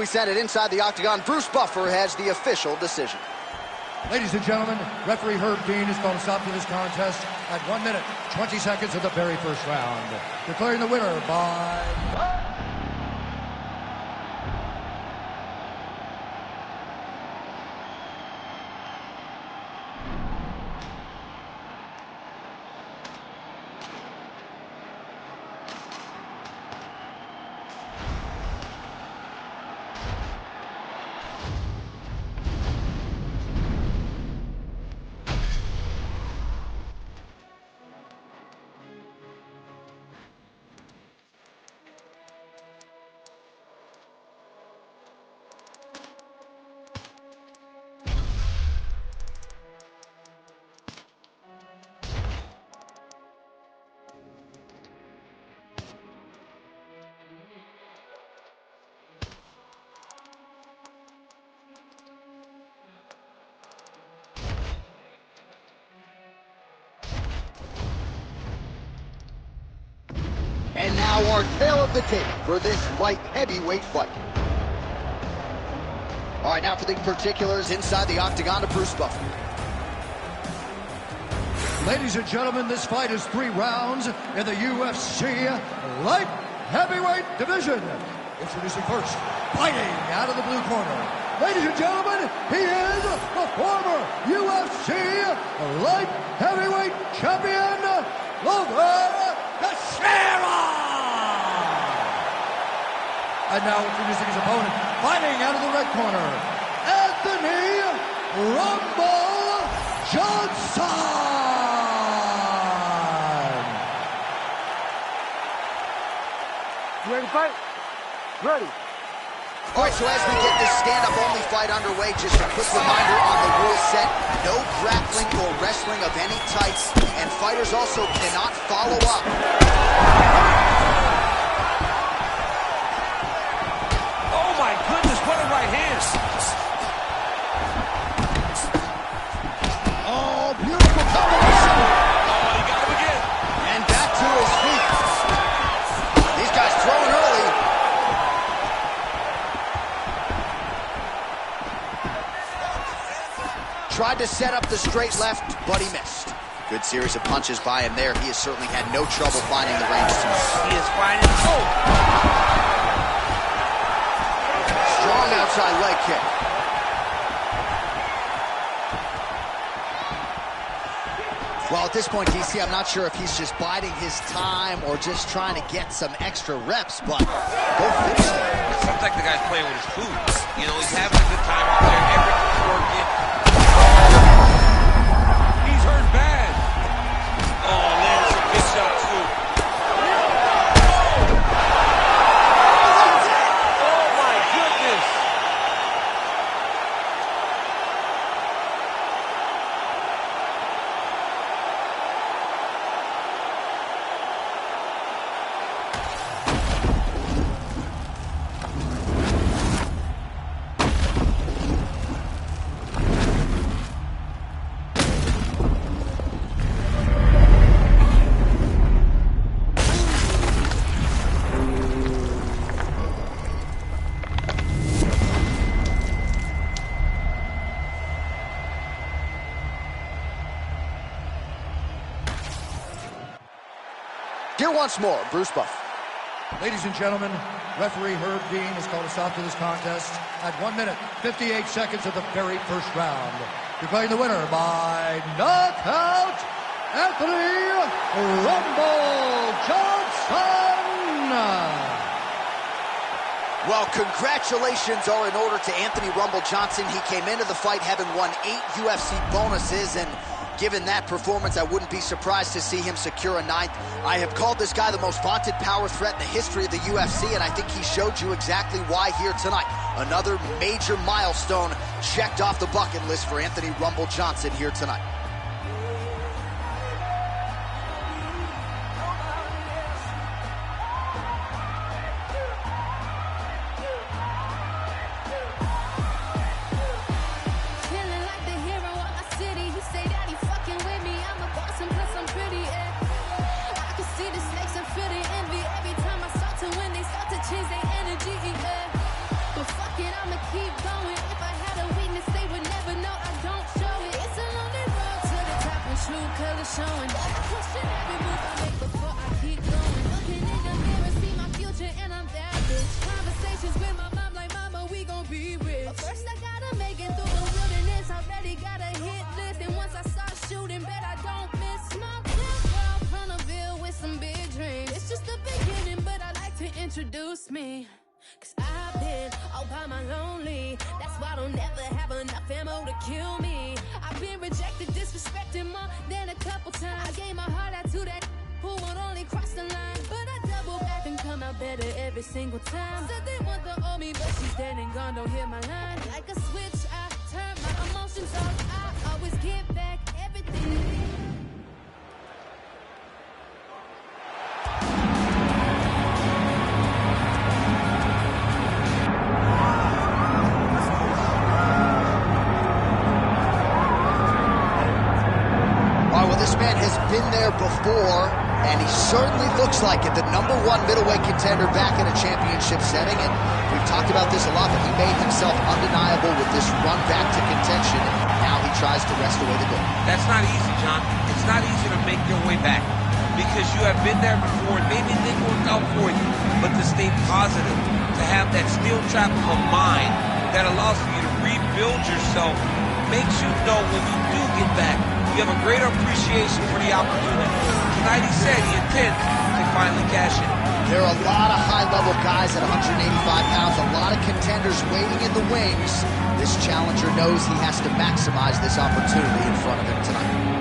we send it inside the octagon. Bruce Buffer has the official decision. Ladies and gentlemen, referee Herb Dean is going to stop to this contest at 1 minute, 20 seconds of the very first round. Declaring the winner by... And now our tale of the tape for this light heavyweight fight. All right, now for the particulars inside the octagon to Bruce Buffer. Ladies and gentlemen, this fight is 3 rounds in the UFC light heavyweight division. Introducing first, fighting out of the blue corner. Ladies and gentlemen, he is the former UFC light heavyweight champion, Glover Teixeira! And now introducing his opponent, fighting out of the red corner, Anthony Rumble Johnson! You ready to fight? Ready. All right, so as we get this stand-up-only fight underway, just a quick reminder on the rule set. No grappling or wrestling of any types, and fighters also cannot follow up. Oh my goodness, what a right hand! Oh, beautiful combination. Oh, he got him again. And back to his feet. These guys throwing early. Tried to set up the straight left, but he missed. Good series of punches by him there. He has certainly had no trouble finding the range tonight. He is fighting. Oh! Strong outside leg kick. Well, at this point, DC, I'm not sure if he's just biding his time or just trying to get some extra reps, but go finish it. It sounds like the guy's playing with his food. You know, he's having a good time out there. Everything's working. He's hurt bad. Oh, lands some good shots, too. Oh, my goodness. Here once more, Bruce Buffer. Ladies and gentlemen, referee Herb Dean has called a stop to this contest at 1 minute, 58 seconds of the very first round. Declaring the winner by knockout, Anthony Rumble Johnson! Well, congratulations are in order to Anthony Rumble Johnson. He came into the fight having won 8 UFC bonuses, and given that performance, I wouldn't be surprised to see him secure a 9th. I have called this guy the most vaunted power threat in the history of the UFC, and I think he showed you exactly why here tonight. Another major milestone checked off the bucket list for Anthony Rumble Johnson here tonight. showing. Question every move I make before I keep going. Looking in the mirror, see my future, and I'm that bitch. Conversations with my mom like, mama, we gon' be rich. But first I gotta make it through the wilderness. Already got a hit list, and once I start shooting, bet I don't miss. Small town girl from the Ville with some big dreams. It's just the beginning, but I like to introduce me. Cause I've been all by my lonely. That's why I don't never have enough ammo to kill me. I've been rejected, disrespected more than a couple times. I gave my heart out to that who won't only cross the line, but I double back and come out better every single time. Said they want the old me, but she's dead and gone, don't hear my line. Like a switch, I turn my emotions off. I always give back everything. Been there before, and he certainly looks like it. The #1 middleweight contender back in a championship setting, and we've talked about this a lot, but he made himself undeniable with this run back to contention, and now he tries to wrest away the gold. That's not easy, John. It's not easy to make your way back because you have been there before, and maybe it didn't work out for you, but to stay positive, to have that steel trap of a mind that allows for you to rebuild yourself, makes you know when you do get back, you have a greater appreciation for the opportunity. Tonight he said he intends to finally cash in. There are a lot of high-level guys at 185 pounds, a lot of contenders waiting in the wings. This challenger knows he has to maximize this opportunity in front of him tonight.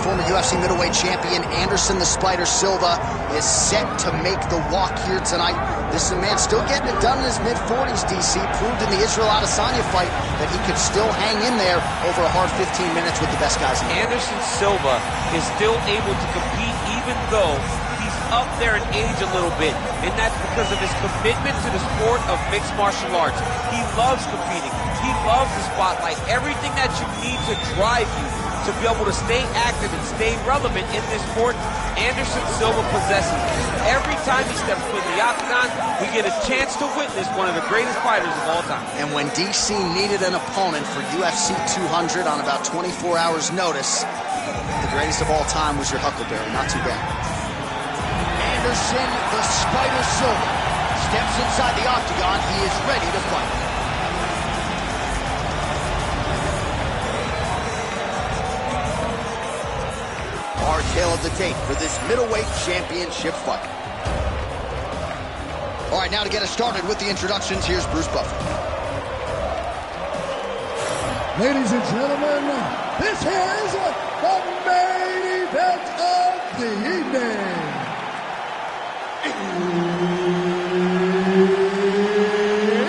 Former UFC middleweight champion Anderson the Spider Silva is set to make the walk here tonight. This is a man still getting it done in his mid-40s, DC. Proved in the Israel Adesanya fight that he could still hang in there over a hard 15 minutes with the best guys in the world. Anderson Silva is still able to compete even though he's up there in age a little bit, and that's because of his commitment to the sport of mixed martial arts. He loves competing. He loves the spotlight. Everything that you need to drive you to be able to stay active and stay relevant in this sport, Anderson Silva possesses. Every time he steps foot in the octagon, we get a chance to witness one of the greatest fighters of all time. And when DC needed an opponent for UFC 200 on about 24 hours notice, the greatest of all time was your Huckleberry. Not too bad. Anderson the Spider Silva steps inside the octagon. He is ready to fight. Our tale of the tape for this middleweight championship fight. All right, now to get us started with the introductions, here's Bruce Buffer. Ladies and gentlemen, this is the main event of the evening.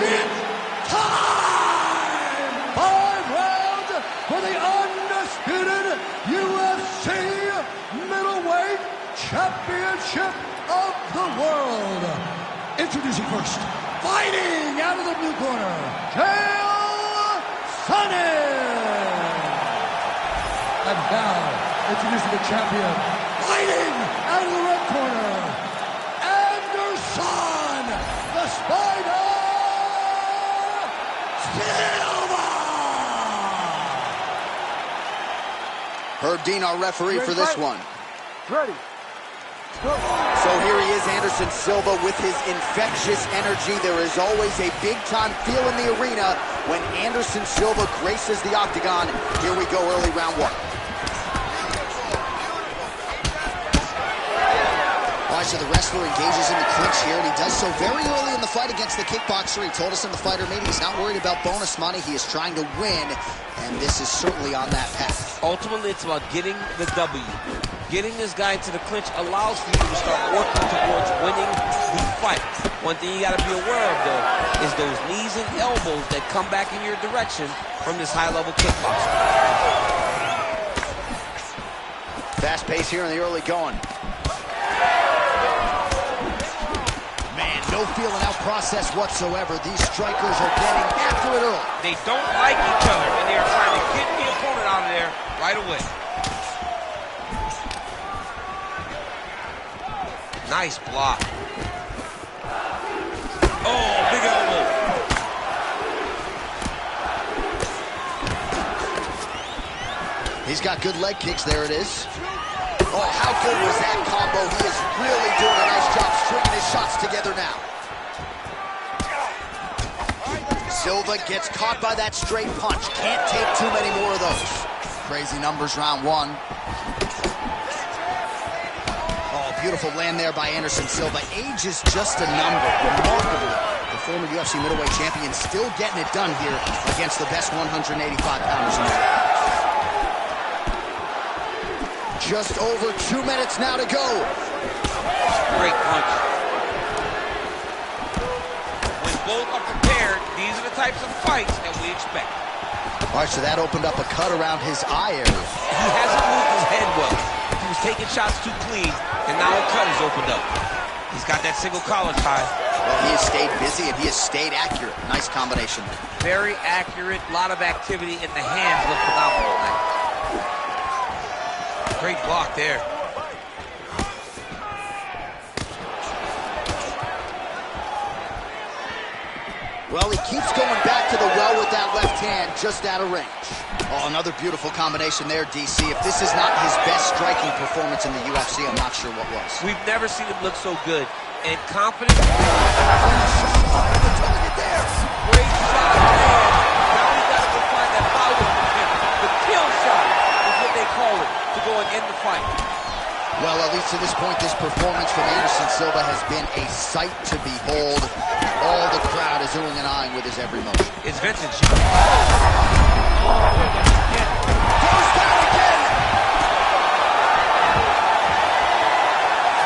It's time! 5 rounds for the undisputed UFC middleweight championship of the world. Introducing first, fighting out of the blue corner, Chael Sonnen. And now, introducing the champion, fighting out of the red corner, Anderson the Spider Silva. Herb Dean, our referee for this one. Ready. So here he is, Anderson Silva, with his infectious energy. There is always a big-time feel in the arena when Anderson Silva graces the octagon. Here we go, early round 1. All right, so the wrestler engages in the clinch here, and he does so very early in the fight against the kickboxer. He told us in the fighter meeting he's not worried about bonus money. He is trying to win, and this is certainly on that path. Ultimately, it's about getting the W. Getting this guy into the clinch allows for you to start working towards winning the fight. One thing you got to be aware of, though, is those knees and elbows that come back in your direction from this high-level kickboxer. Fast pace here in the early going. Man, no feeling out process whatsoever. These strikers are getting after it early. They don't like each other, and they are trying to get the opponent out of there right away. Nice block. Oh, big elbow. He's got good leg kicks. There it is. Oh, how good was that combo? He is really doing a nice job stringing his shots together now. Silva gets caught by that straight punch. Can't take too many more of those. Crazy numbers round one. Oh, beautiful land there by Anderson Silva. Age is just a number. Remarkable. The former UFC middleweight champion still getting it done here against the best 185-pounders in the world. Just over 2 minutes now to go. Great punch. When both are prepared, these are the types of fights that we expect. All right, so that opened up a cut around his eye area. He hasn't moved his head well. He was taking shots too clean, and now a cut has opened up. He's got that single collar tie. Well, he has stayed busy, and he has stayed accurate. Nice combination there. Very accurate, a lot of activity, and the hands look phenomenal tonight. Great block there. Well, he keeps going back to the well with that left hand, just out of range. Oh, another beautiful combination there, DC. If this is not his best striking performance in the UFC, I'm not sure what was. We've never seen him look so good. And confident. There. Great shot, man. Now we got to go find that power. The kill shot is what they call it, to go and end the fight. Well, at least to this point, this performance from Anderson Silva has been a sight to behold. All the crowd is oohing and eyeing with his every motion. It's vintage. Goes down again!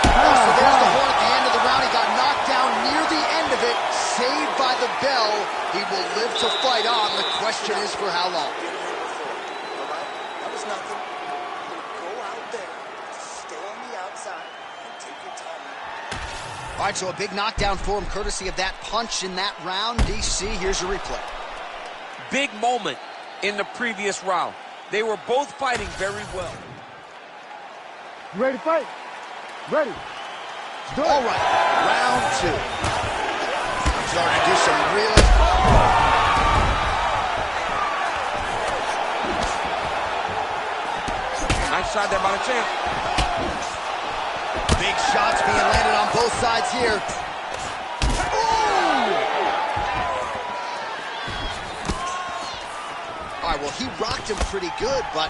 So there's the horn at the end of the round. He got knocked down near the end of it, saved by the bell. He will live to fight on. The question is for how long. That was nothing. Go out there, stay on the outside, and take your time. All right, so a big knockdown for him, courtesy of that punch in that round. DC, here's your replay. Big moment in the previous round. They were both fighting very well. You ready to fight? Ready. Go. All right, round two. Starting to do some real... Nice shot there by the champ. Big shots being landed on both sides here. Ooh! All right, well, he rocked him pretty good, but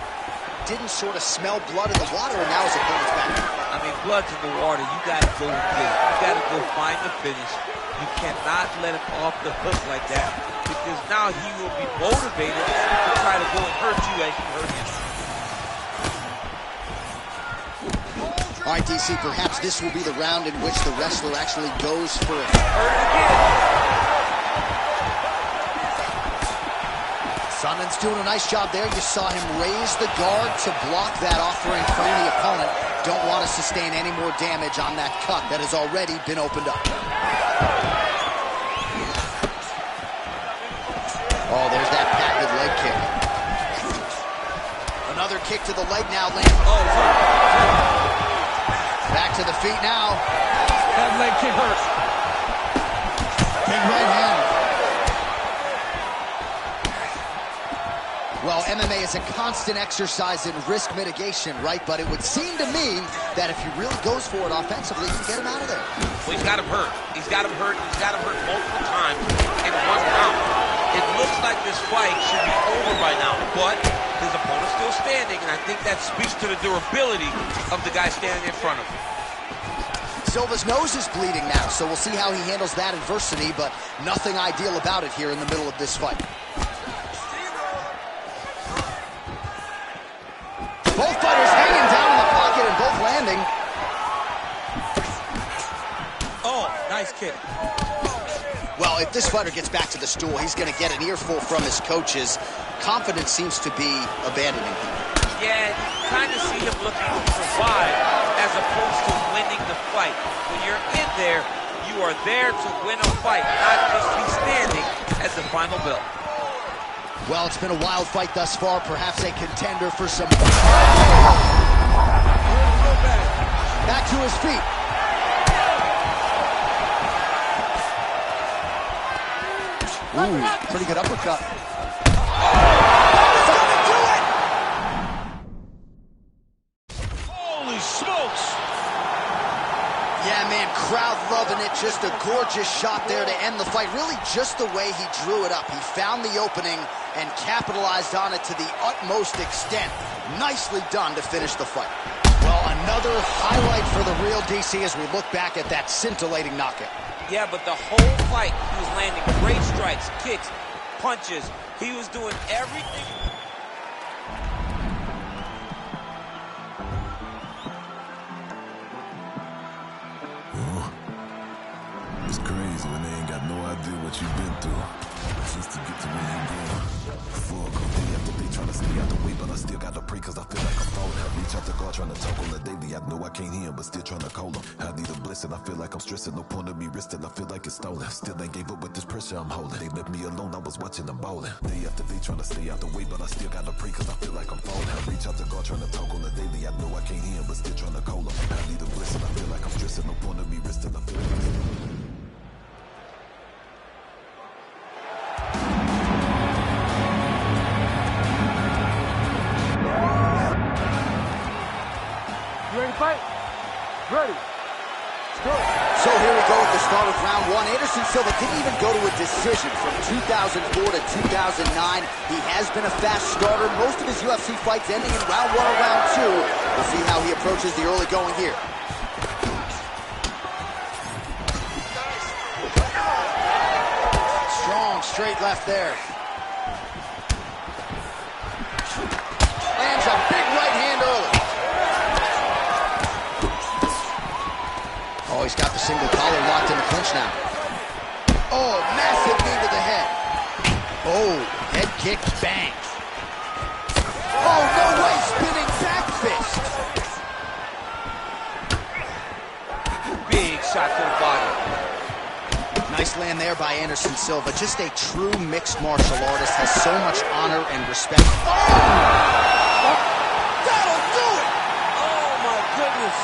didn't sort of smell blood in the water, and now his opponent's back. I mean, blood's in the water. You got to go get it. You got to go find the finish. You cannot let him off the hook like that, because now he will be motivated to try to go and hurt you as you hurt him. All right, DC, perhaps this will be the round in which the wrestler actually goes for it. Hurt it again. Sonnen's doing a nice job there. You saw him raise the guard to block that offering from the opponent. Don't want to sustain any more damage on that cut that has already been opened up. Oh, there's that patented leg kick. Another kick to the leg now, lands. Oh, back to the feet now. That leg kick hurts. Big right hand. Well, MMA is a constant exercise in risk mitigation, right? But it would seem to me that if he really goes for it offensively, he can get him out of there. Well, he's got him hurt. He's got him hurt. He's got him hurt multiple times in one round. It looks like this fight should be over by now, but his opponent's still standing, and I think that speaks to the durability of the guy standing in front of him. Silva's nose is bleeding now, so we'll see how he handles that adversity, but nothing ideal about it here in the middle of this fight. Both fighters hanging down in the pocket and both landing. Oh, nice kick. Well, if this fighter gets back to the stool, he's going to get an earful from his coaches. Confidence seems to be abandoning him. Yeah, you kind of see him looking to survive as opposed to winning the fight. When you're in there, you you are there to win a fight, not just be standing at the final bell. Well, it's been a wild fight thus far, perhaps a contender for some... Back to his feet. Ooh, pretty good uppercut. Holy smokes! Yeah, man, crowd loving it. Just a gorgeous shot there to end the fight. Really just the way he drew it up. He found the opening and capitalized on it to the utmost extent. Nicely done to finish the fight. Well, another highlight for the real DC as we look back at that scintillating knockout. Yeah, but the whole fight, he was landing great strikes, kicks, punches. He was doing everything. It's crazy when they ain't got no idea what you've been through. Just to get to where you're going. Fuck, day after day trying to stay out the way, but I still gotta pray cause I feel like I'm falling. I reach out to God trying to talk on the daily. I know I can't hear him, but still trying to call him. I need a blessing, I feel like I'm stressing. No point of me resting, I feel like it's stolen. Still ain't gave up with this pressure I'm holding. They left me alone, I was watching them bowling. Day after day trying to stay out the way, but I still gotta pray cause I feel like I'm falling. I reach out to God trying to talk on the daily. I know I can't hear him, but still trying to call him. I need a blessing, I feel like I'm stressing. No point of me resting, I feel like I'm stolen. Fight. Ready. Go. So here we go at the start of round one. Anderson Silva didn't even go to a decision from 2004 to 2009. He has been a fast starter. Most of his UFC fights ending in round one or round two. We'll see how he approaches the early going here. Strong straight left there. Lands a big right hand early. Oh, he's got the single collar locked in the clinch now. Oh, massive knee to the head. Oh, head kick, bang. Oh, no way, spinning back fist. Big shot to the body. Nice land there by Anderson Silva. Just a true mixed martial artist, has so much honor and respect. Oh! That'll do it! Oh, my goodness.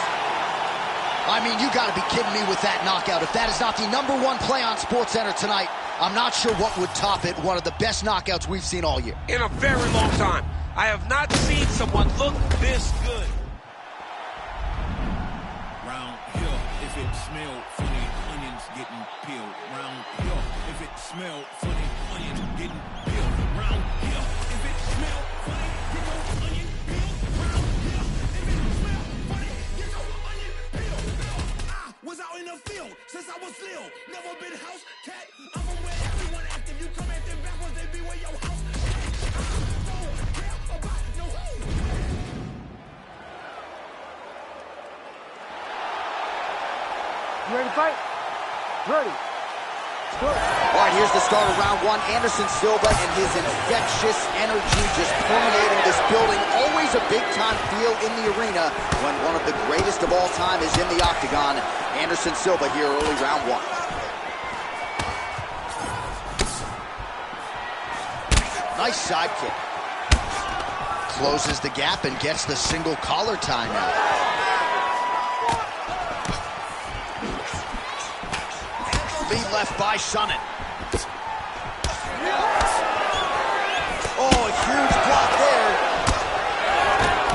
I mean, you got to be kidding me with that knockout. If that is not the #1 play on SportsCenter tonight, I'm not sure what would top it. One of the best knockouts we've seen all year. In a very long time. I have not seen someone look this good. Round here, if it smell funny, onions getting peeled. Round here, if it smell funny, onions getting peeled. Round here, if it smell funny, get your onion peeled. Round here, if it smell funny, get your onion peeled. I was out in the field since I was little. Never been house cat. I'm from where everyone active. You come at them backwards, they be where your house cat. I don't care about no who. You ready to fight? Ready. Go. All right, here's the start of round one. Anderson Silva and his infectious energy just permeating this building. Always a big-time feel in the arena when one of the greatest of all time is in the octagon. Anderson Silva here early round one. Nice side kick. Closes the gap and gets the single collar tie now. Lead left by Sonnen. Oh, a huge block there.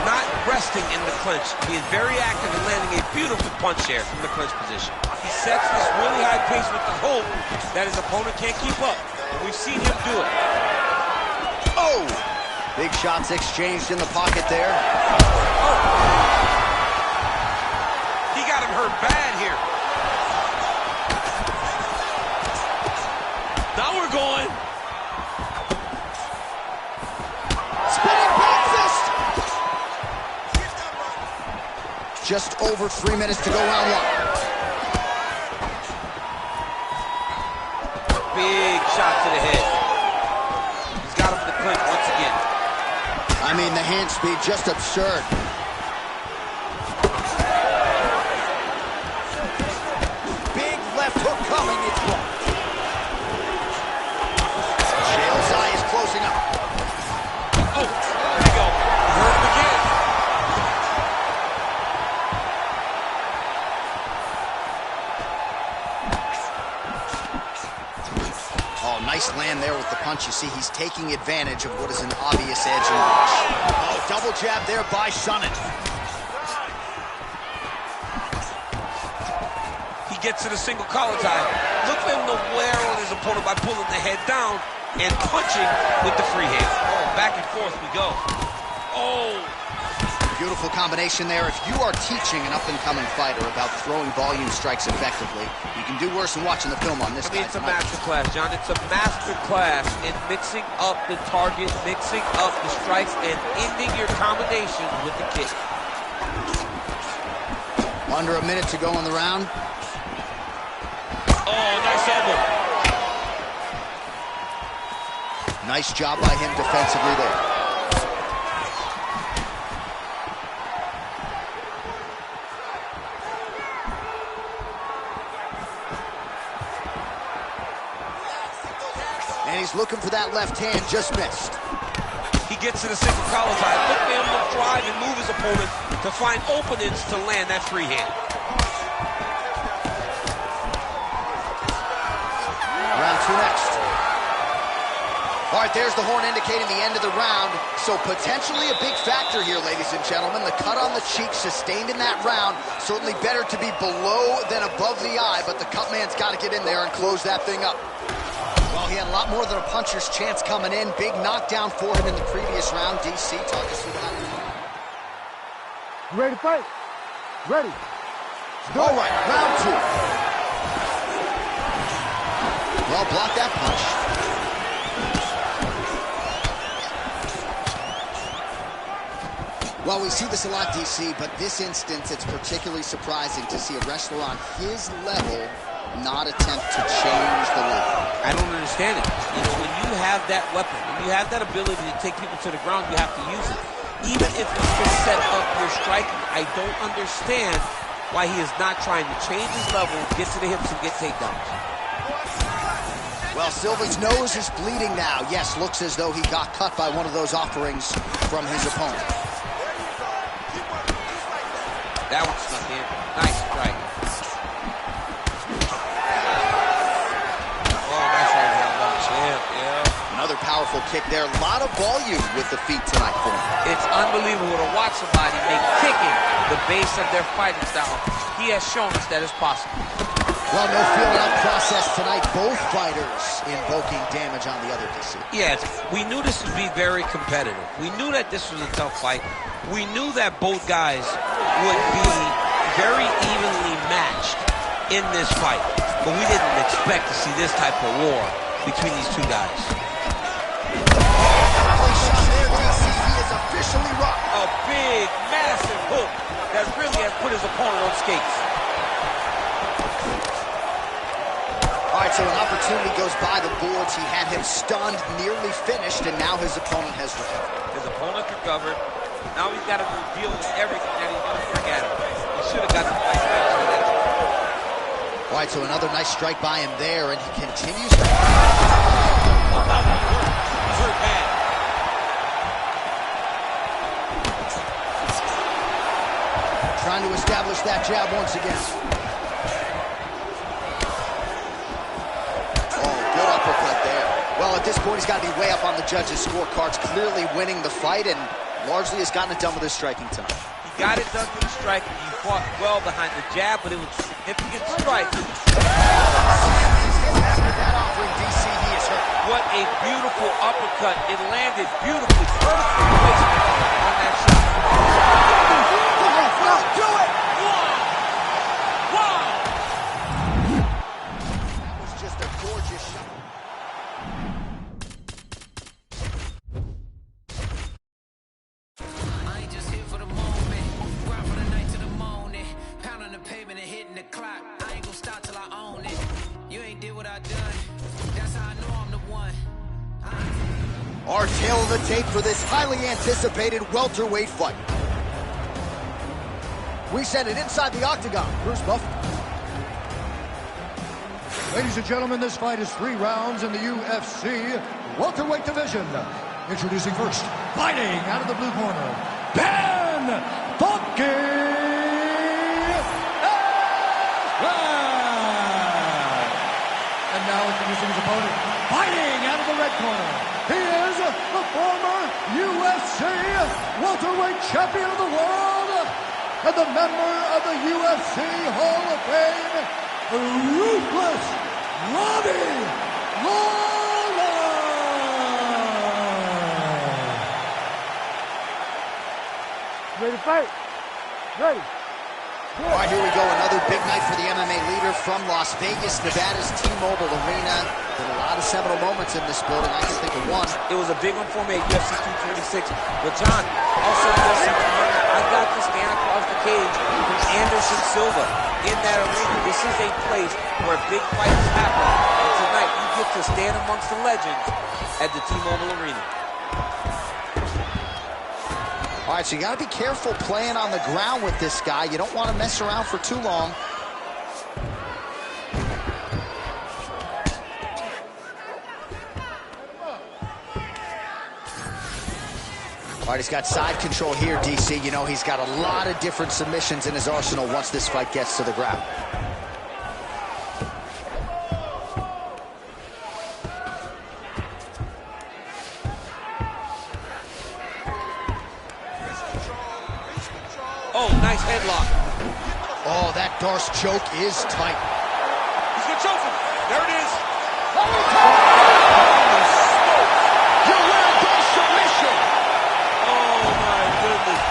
Not resting in the clinch. He is very active in landing a beautiful punch here from the clinch position. He sets this really high pace with the hope that his opponent can't keep up. And we've seen him do it. Oh! Big shots exchanged in the pocket there. Oh. He got him hurt bad here. Now we're going. Spinning back fist. Just over 3 minutes to go round one. Big shot to the head. He's got him in the clinch once again. I mean, the hand speed, just absurd. Big left hook Nice land there with the punch. You see, he's taking advantage of what is an obvious edge and reach. Oh, double jab there by Sonnen. He gets to the single collar tie. Look for him to wear on his opponent by pulling the head down and punching with the free hand. Oh, back and forth we go. Oh. Beautiful combination there. If you are teaching an up-and-coming fighter about throwing volume strikes effectively, you can do worse than watching the film on this guy. It's a master class, John. It's a master class in mixing up the target, mixing up the strikes, and ending your combination with the kick. Under a minute to go in the round. Oh, nice elbow. Nice job by him defensively there. And he's looking for that left hand, just missed. He gets to the single collar tie. Look for him to drive and move his opponent to find openings to land that free hand. Round 2 next. All right, there's the horn indicating the end of the round. So potentially a big factor here, ladies and gentlemen. The cut on the cheek sustained in that round. Certainly better to be below than above the eye, but the cut man's got to get in there and close that thing up. Well, he had a lot more than a puncher's chance coming in. Big knockdown for him in the previous round. DC, talk us through that. You ready to fight? Ready. All right, round 2. Well, block that punch. Well, we see this a lot, DC, but this instance, it's particularly surprising to see a wrestler on his level not attempt to change the league. I don't understand it. You know, when you have that weapon, when you have that ability to take people to the ground, you have to use it. Even if it's to set up your striking, I don't understand why he is not trying to change his level, get to the hips, and get takedowns. Well, Silva's nose is bleeding now. Yes, looks as though he got cut by one of those offerings from his opponent. That one snuck in. Nice strike. Oh, nice right hand by the champ, yeah. Another powerful kick there. A lot of volume with the feet tonight for him. It's unbelievable to watch somebody make kicking the base of their fighting style. He has shown us that it's possible. Well, no feel-out process tonight. Both fighters invoking damage on the other, DC. Yes, we knew this would be very competitive. We knew that this was a tough fight. We knew that both guys would be very evenly matched in this fight. But we didn't expect to see this type of war between these two guys. Shot there, DC. He is officially rocked. A big, massive hook that really has put his opponent on skates. All right, so an opportunity goes by the boards. He had him stunned, nearly finished, and now his opponent has recovered. His opponent recovered. Now he's got to deal with everything that he's going to bring at him. He should have got the fight back. All right, so another nice strike by him there, and he continues to... Hurt bad. Trying to establish that jab once again. Well, at this point, he's got to be way up on the judges' scorecards, clearly winning the fight, and largely has gotten it done with his striking tonight. He got it done with the striking. He fought well behind the jab, but it was significant strikes. After that offering, DC, he is hurt. What a beautiful uppercut. It landed beautifully. Perfect placement on that shot. Do it! Wow! That was just a gorgeous shot. Our tail of the tape for this highly anticipated welterweight fight. We send it inside the octagon. Bruce Buffer. Ladies and gentlemen, this fight is 3 rounds in the UFC welterweight division. Introducing first, fighting out of the blue corner, Ben Funky Askren. And now introducing his opponent, fighting out of the red corner. He is the former UFC welterweight champion of the world and the member of the UFC Hall of Fame, Ruthless Robbie Lawler. Ready to fight? Ready. All right, here we go. Another big night for the MMA leader from Las Vegas, Nevada's T-Mobile Arena. Been a lot of seminal moments in this building. I can think of one. It was a big one for me at UFC 236. But John, also UFC 200, I got to stand across the cage from Anderson Silva in that arena. This is a place where big fights happen. And tonight, you get to stand amongst the legends at the T-Mobile Arena. All right, so you got to be careful playing on the ground with this guy. You don't want to mess around for too long. All right, he's got side control here, DC. You know, he's got a lot of different submissions in his arsenal once this fight gets to the ground. Oh, nice headlock. Oh, that Darce choke is tight. He's gonna choke him. There it is. You win a Darce submission. Oh, my goodness.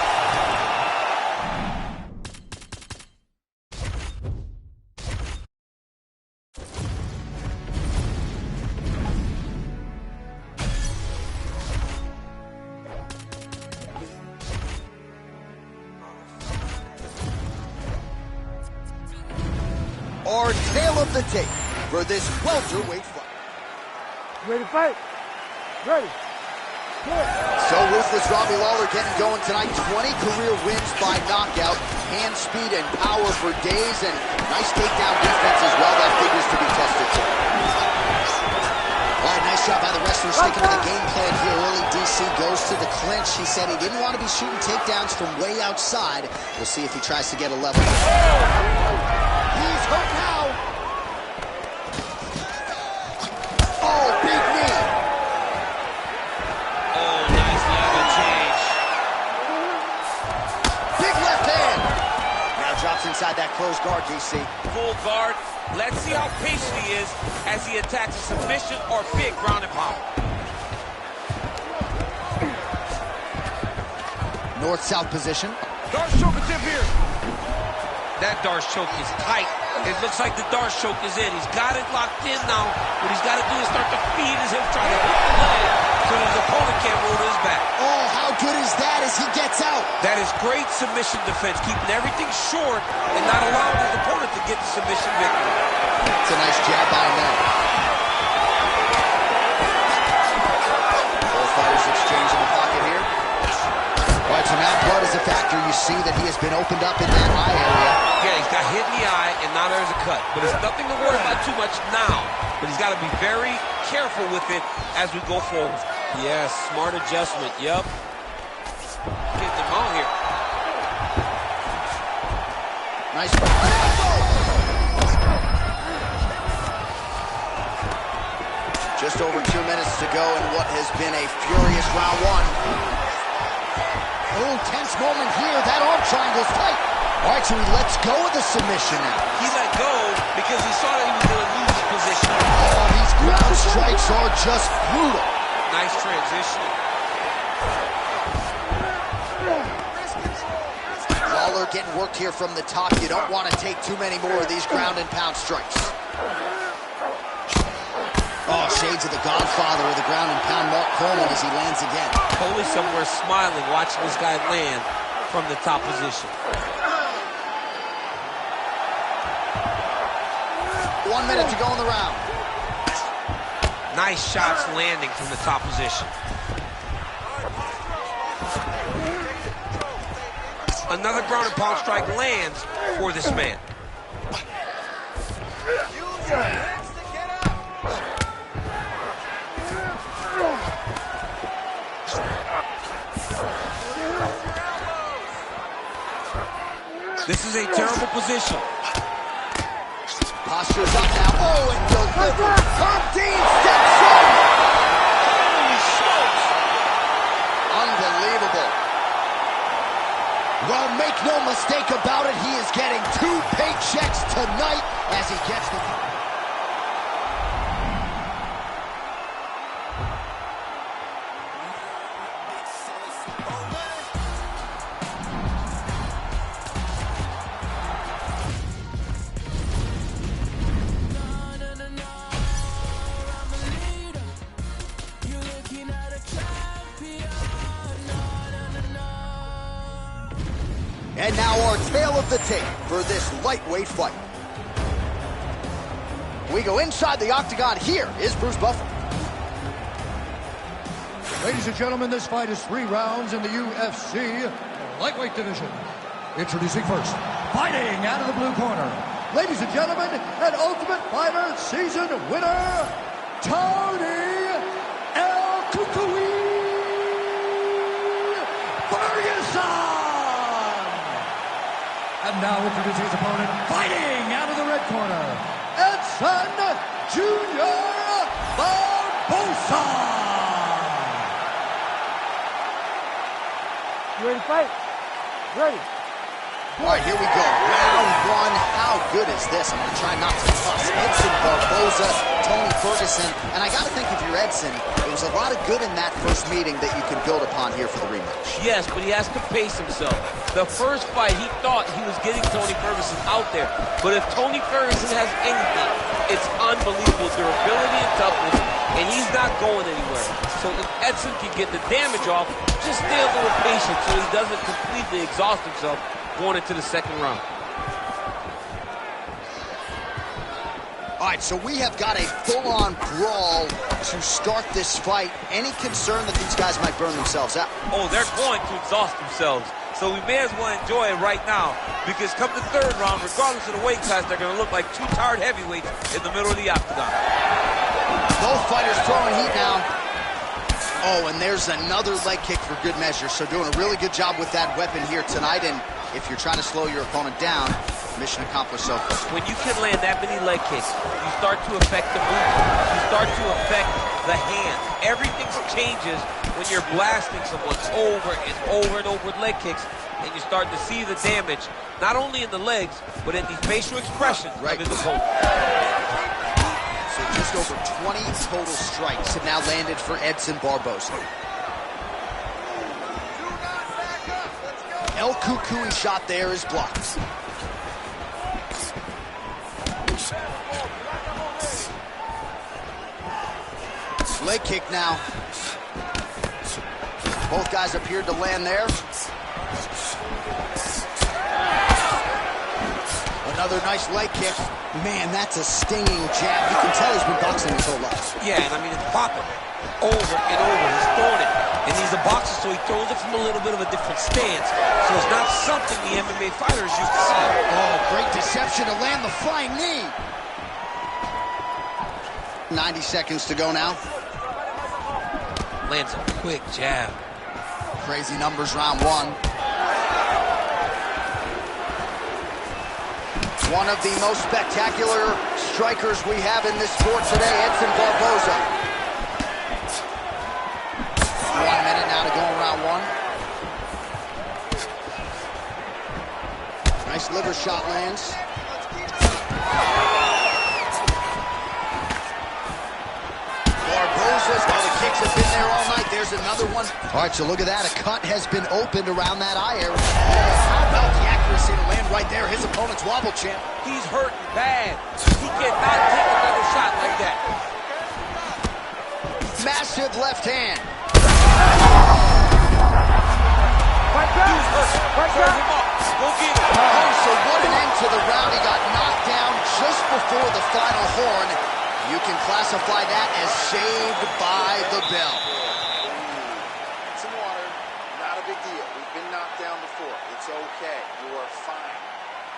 Our tale of the tape for this welterweight fight. Ready to fight? Ready. So Ruthless Robbie Lawler getting going tonight. 20 career wins by knockout. Hand speed and power for days, and nice takedown defense as well. That figures to be tested too. All right, nice job by the wrestler sticking to the game plan here early. DC goes to the clinch. He said he didn't want to be shooting takedowns from way outside. We'll see if he tries to get a level. He's hurt now. Oh, big knee. Oh, nice level change. Big left hand. Now drops inside that closed guard, DC. Full guard. Let's see how patient he is as he attacks a submission or big ground and pound. North-south position. Darce choke attempt here. That Darce choke is tight. It looks like the Darce choke is in. He's got it locked in now. What he's got to do is start to feed his hip, try to hit the leg so his opponent can't roll to his back. Oh, how good is that as he gets out? That is great submission defense, keeping everything short and not allowing his opponent to get the submission victory. It's a nice jab by him. Both fighters exchange in the pocket here. All right, so now blood is a factor. You see that he has been opened up in that eye area. Yeah, he's got hit in the eye, and now there's a cut. But it's nothing to worry about too much now. But he's got to be very careful with it as we go forward. Yes, smart adjustment. Yep. Getting him out here. Nice. Just over 2 minutes to go in what has been a furious round one. Oh, tense moment here. That arm triangle's tight. All right, so he lets go of the submission now. He let go because he saw that he was going to lose his position. Oh, these ground strikes are just brutal. Nice transition. Lawler getting worked here from the top. You don't want to take too many more of these ground and pound strikes. Oh, shades of the Godfather of the ground and pound, Mark Coleman, as he lands again. Totally somewhere smiling, watching this guy land from the top position. 1 minute to go in the round. Nice shots landing from the top position. Another ground and pound strike lands for this man. This is a terrible position. Posture's up now. Oh, and delivered. Herb Dean steps in. Holy smokes. Unbelievable. Well, make no mistake about it, he is getting 2 paychecks tonight as he gets the... And now our tale of the tape for this lightweight fight. We go inside the octagon. Here is Bruce Buffer. Ladies and gentlemen, this fight is 3 rounds in the UFC lightweight division. Introducing first, fighting out of the blue corner. Ladies and gentlemen, an Ultimate Fighter season winner, Tony El Cucuy Ferguson! And now introducing his opponent, fighting out of the red corner, Edson Jr. Barboza! You ready to fight? Ready. All right, here we go. Round 1. How good is this? I'm going to try not to fuss. Edson Barboza, Tony Ferguson. And I got to think if you're Edson, there was a lot of good in that first meeting that you can build upon here for the rematch. Yes, but he has to pace himself. The first fight, he thought he was getting Tony Ferguson out there. But if Tony Ferguson has anything, it's unbelievable durability and toughness, and he's not going anywhere. So if Edson can get the damage off, just stay a little patient so he doesn't completely exhaust himself going into the second round. All right, so we have got a full-on brawl to start this fight. Any concern that these guys might burn themselves out? Oh, they're going to exhaust themselves. So we may as well enjoy it right now, because come the third round, regardless of the weight class, they're going to look like 2 tired heavyweights in the middle of the octagon. Both fighters throwing heat now. Oh, and there's another leg kick for good measure. So doing a really good job with that weapon here tonight. And if you're trying to slow your opponent down, mission accomplished so far. When you can land that many leg kicks, you start to affect the movement. You start to affect the hands. Everything changes when you're blasting someone over and over and over with leg kicks, and you start to see the damage, not only in the legs, but in the facial expression of his opponent. So just over 20 total strikes have now landed for Edson Barboza. El Cucuy shot there is blocked. Leg kick now. Both guys appeared to land there. Another nice leg kick. Man, that's a stinging jab. You can tell he's been boxing his whole life. Yeah, and I mean, it's popping over and over. He's throwing it. And he's a boxer, so he throws it from a little bit of a different stance. So it's not something the MMA fighters used to see. Oh, great deception to land the flying knee. 90 seconds to go now. Lands a quick jab. Crazy numbers round 1. One of the most spectacular strikers we have in this sport today, Edson Barboza. 1 minute now to go in round 1. Nice liver shot lands. Barboza's, well, the kicks have been there all night. There's another one. All right, so look at that. A cut has been opened around that eye area. How about the accuracy to land right there? His opponent's wobble champ. He's hurting bad. He cannot take another shot like that. Massive left hand. Fight back! He's hurt. Fight Serve back! him up. Go get him. Oh, so what an end to the round. He got knocked down just before the final horn. You can classify that as saved by the bell. Some water, not a big deal. We've been knocked down before. It's okay. You are fine.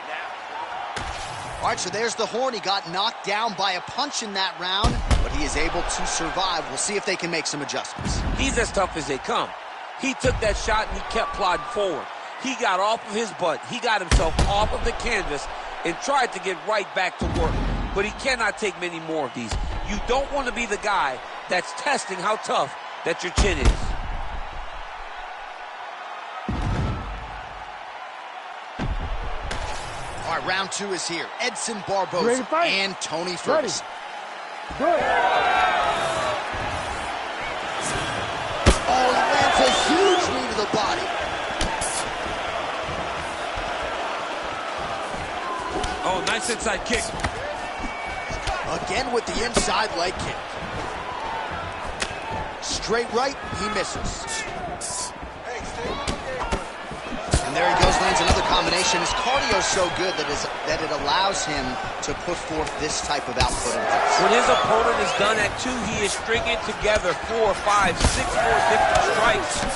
Now. All right, so there's the horn. He got knocked down by a punch in that round, but he is able to survive. We'll see if they can make some adjustments. He's as tough as they come. He took that shot and he kept plodding forward. He got off of his butt. He got himself off of the canvas and tried to get right back to work. but he cannot take many more of these. You don't want to be the guy that's testing how tough that your chin is. All right, round 2 is here. Edson Barboza and Tony Ferguson. Good. Oh, he lands a huge knee to the body. Oh, nice inside kick. Again with the inside leg kick. Straight right, he misses. And there he goes, lands another combination. His cardio is so good that it allows him to put forth this type of output in this. When his opponent is done at 2, he is stringing together 4, 5, 6 more different strikes.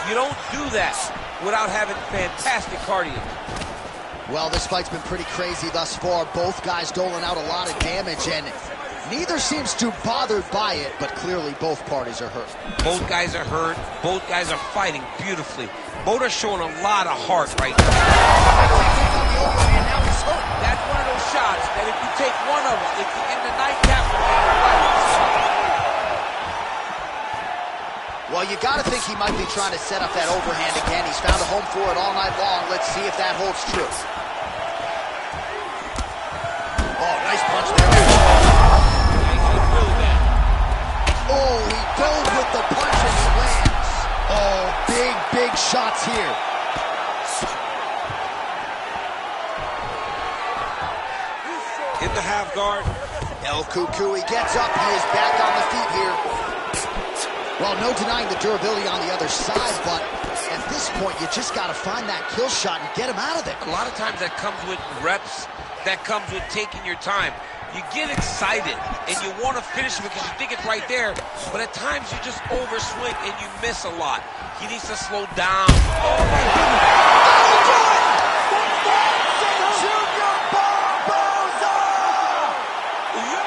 You don't do that without having fantastic cardio. Well, this fight's been pretty crazy thus far. Both guys doling out a lot of damage, and neither seems too bothered by it, but clearly both parties are hurt. Both guys are hurt. Both guys are fighting beautifully. Both are showing a lot of heart right now. That's one of those shots that if you take one of them, it's in the nightcap. Well, you got to think he might be trying to set up that overhand again. He's found a home for it all night long. Let's see if that holds true. Oh, nice punch there. Oh, he dove with the punch and he lands. Oh, big shots here. In the half guard. El Cucuy gets up. He is back on the feet here. Well, no denying the durability on the other side, but at this point, you just got to find that kill shot and get him out of there. A lot of times that comes with reps. That comes with taking your time. You get excited, and you want to finish it because you think it's right there, but at times you just overswing and you miss a lot. He needs to slow down. Oh, my goodness. Junior Barboza! Yo,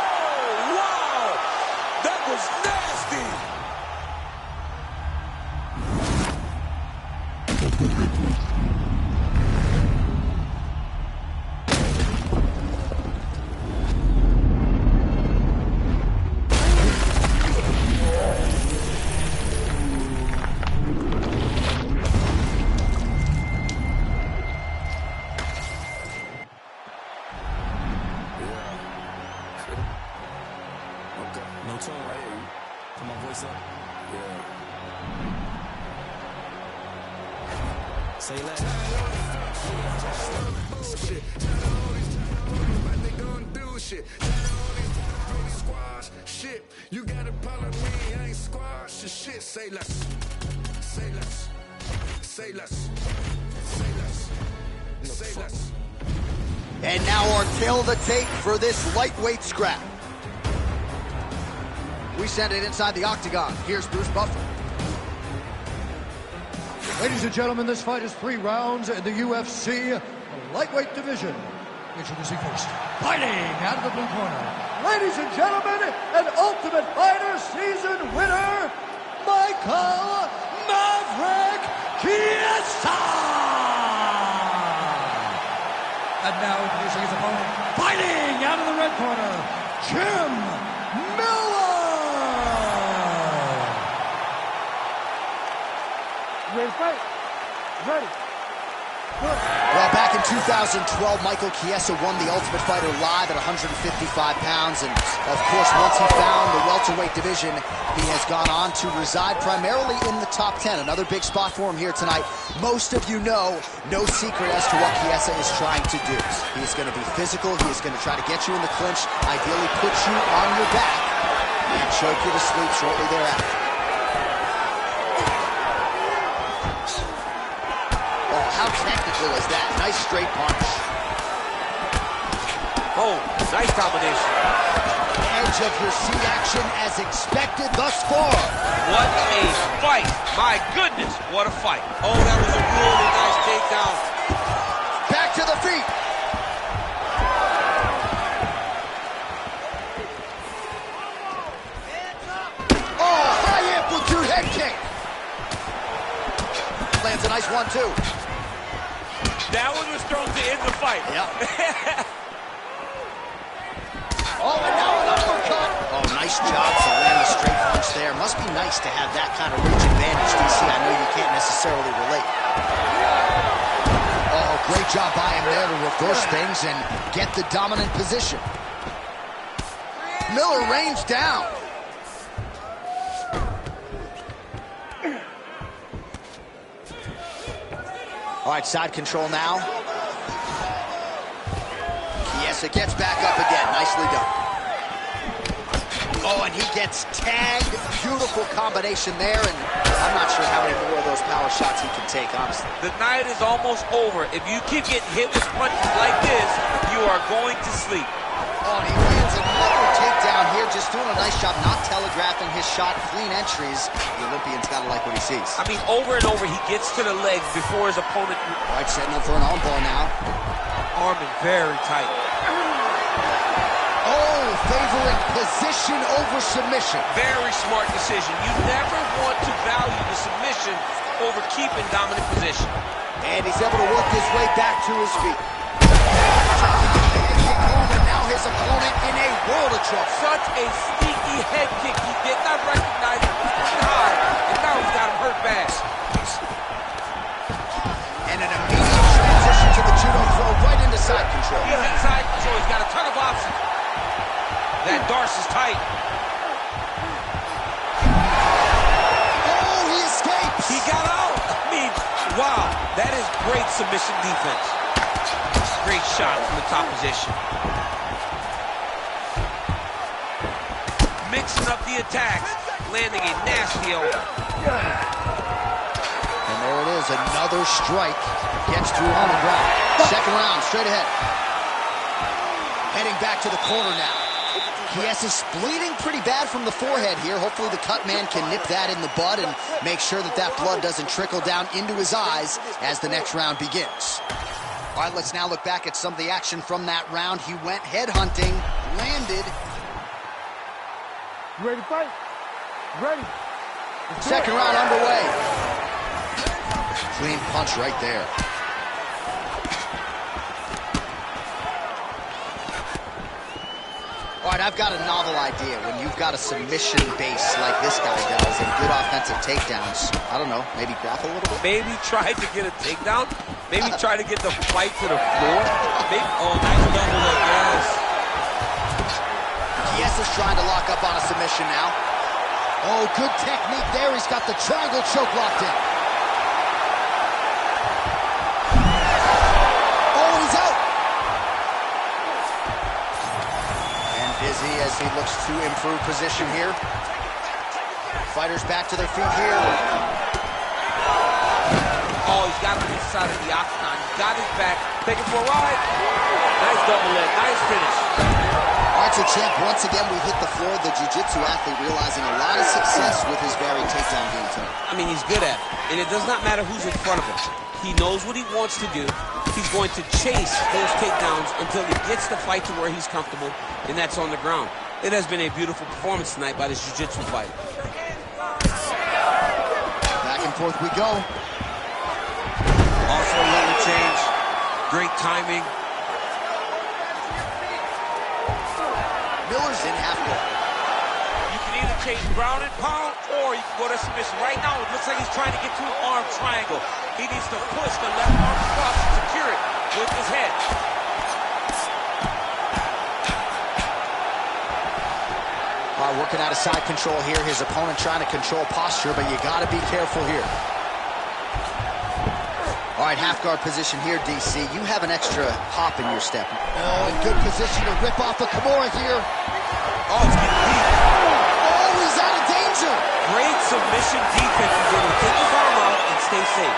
wow! That was nasty! No tone, I hear you. Put my voice up. Yeah. Say less. Shit. They gon' do shit. Squash shit. You got a problem with me, I ain't squash shit. Say less. Say less. Say less. Say less. Say less. And now our tail of the tape for this lightweight scrap. We send it inside the octagon. Here's Bruce Buffer. Ladies and gentlemen, this fight is 3 rounds in the UFC lightweight division. Introducing first, fighting out of the blue corner. Ladies and gentlemen, an Ultimate Fighter season winner, Michael Maverick Chiesa! And now introducing his opponent, fighting out of the red corner, Jim Miller! Ready to fight? Ready. Good. Well, back in 2012, Michael Chiesa won the Ultimate Fighter live at 155 pounds. And, of course, once he found the welterweight division, he has gone on to reside primarily in the top 10. Another big spot for him here tonight. Most of you know, no secret as to what Chiesa is trying to do. He's going to be physical. He is going to try to get you in the clinch, ideally put you on your back, and choke you to sleep shortly thereafter. How technical is that? Nice straight punch. Oh, nice combination. Edge of your seat action as expected thus far. What a fight. My goodness, what a fight. Oh, that was a really nice takedown. Back to the feet. Oh, high amplitude head kick. Lands a nice one, too. That one was thrown to end the fight. Yep. Nice job to land the straight punch there. Must be nice to have that kind of reach advantage, DC. I know you can't necessarily relate. Oh, great job by him there to reverse things and get the dominant position. Miller rains down. All right, side control now. Chiesa gets back up again. Nicely done. Oh, and he gets tagged. Beautiful combination there, and I'm not sure how many more of those power shots he can take, honestly. The night is almost over. If you keep getting hit with punches like this, you are going to sleep. Oh, and he lands another takedown here, just doing a nice job not telegraphing his shot. Clean entries. The Olympian's got to like what he sees. I mean, over and over, he gets to the legs before his opponent. All right, setting up for an arm ball now. Arming very tight. Oh, favoring position over submission. Very smart decision. You never want to value the submission over keeping dominant position. And he's able to work his way back to his feet. Now his opponent in a world of trouble. Such a sneaky head kick. He did not recognize it was high, and now he's got him hurt bad. And an immediate transition to the judo throw right into side control. He's in side control. He's got a ton of options. That Darce is tight. Oh, he escapes. He got out. I mean, wow. That is great submission defense. Great shot from the top position. Mixing up the attacks, landing a nasty elbow. And there it is, another strike. Gets through on the ground. Second round, straight ahead. Heading back to the corner now. Chiesa's bleeding pretty bad from the forehead here. Hopefully the cut man can nip that in the bud and make sure that that blood doesn't trickle down into his eyes as the next round begins. All right, let's now look back at some of the action from that round. He went headhunting, landed. You ready to fight? Ready. Second round underway. Clean punch right there. All right, I've got a novel idea. When you've got a submission base like this guy does and good offensive takedowns, I don't know, maybe grapple a little bit? Maybe try to get a takedown. Maybe try to get the fight to the floor. Maybe, oh, nice double leg, yes. Chiesa's trying to lock up on a submission now. Oh, good technique there. He's got the triangle choke locked in. Oh, he's out. And busy as he looks to improve position here. Fighters back to their feet here. Oh, he's got him inside of the octagon. He's got his back. Taking for a ride. Nice double leg. Nice finish. All right, so champ, once again we hit the floor. The jiu-jitsu athlete realizing a lot of success with his varied takedown game tonight. I mean, he's good at it. And it does not matter who's in front of him. He knows what he wants to do. He's going to chase those takedowns until he gets the fight to where he's comfortable, and that's on the ground. It has been a beautiful performance tonight by this jiu-jitsu fighter. Back and forth we go. Also a level change. Great timing. Miller's in half guard. You can either change ground and pound, or you can go to submission. Right now, it looks like he's trying to get to an arm triangle. He needs to push the left arm across and secure it with his head. All right, working out of side control here. His opponent trying to control posture, but you got to be careful here. All right, half guard position here, DC. You have an extra hop in your step. Oh, in good position to rip off the Kimura here. Oh, it's getting deep. Oh, he's out of danger. Great submission defense. He's able to take his arm out and stay safe.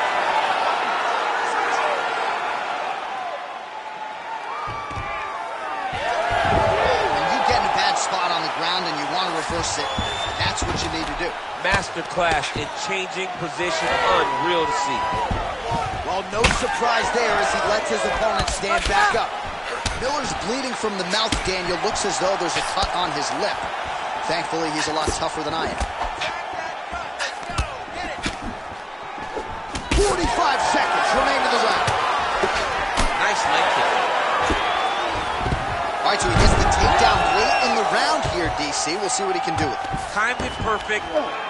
When you get in a bad spot on the ground and you want to reverse it, that's what you need to do. Masterclass in changing position. Unreal to see. Well, no surprise there as he lets his opponent stand back up. Miller's bleeding from the mouth, Daniel. Looks as though there's a cut on his lip. Thankfully, he's a lot tougher than I am. 45 seconds remain to the round. Nice leg kick. All right, so he gets the takedown late in the round here, DC. DC. We'll see what he can do with it. Timed it perfect.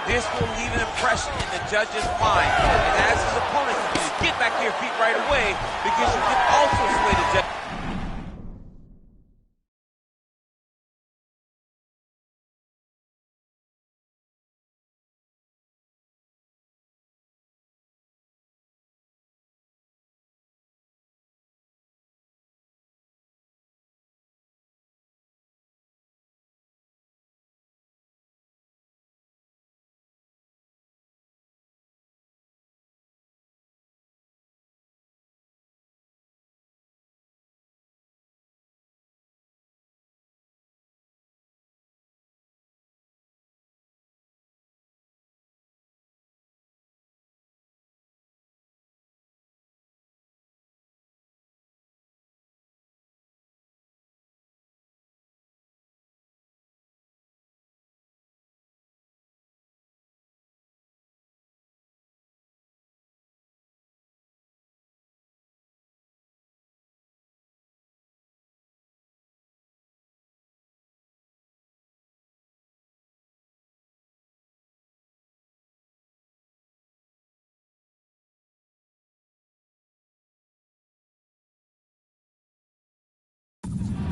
This will leave an impression in the judge's mind. And as his opponent, you get back to your feet right away because you can also sway the judge.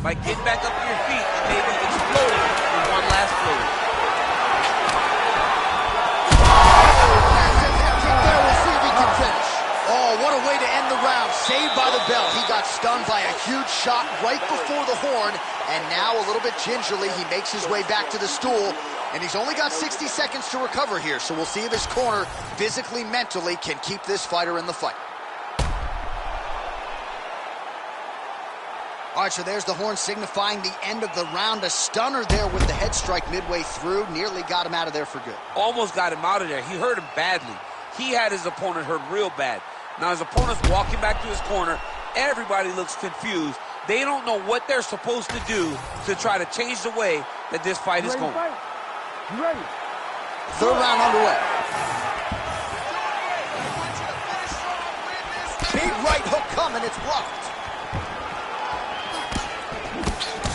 By getting back up to your feet and maybe exploding with one last flourish. There, we'll see if he can finish. Oh, what a way to end the round. Saved by the bell. He got stunned by a huge shot right before the horn, and now a little bit gingerly, he makes his way back to the stool, and he's only got 60 seconds to recover here, so we'll see if his corner, physically, mentally, can keep this fighter in the fight. All right, so there's the horn signifying the end of the round. A stunner there with the head strike midway through. Nearly got him out of there for good. Almost got him out of there. He hurt him badly. He had his opponent hurt real bad. Now his opponent's walking back to his corner. Everybody looks confused. They don't know what they're supposed to do to try to change the way that this fight is going. You ready? Third round underway. Big right hook coming. It's blocked.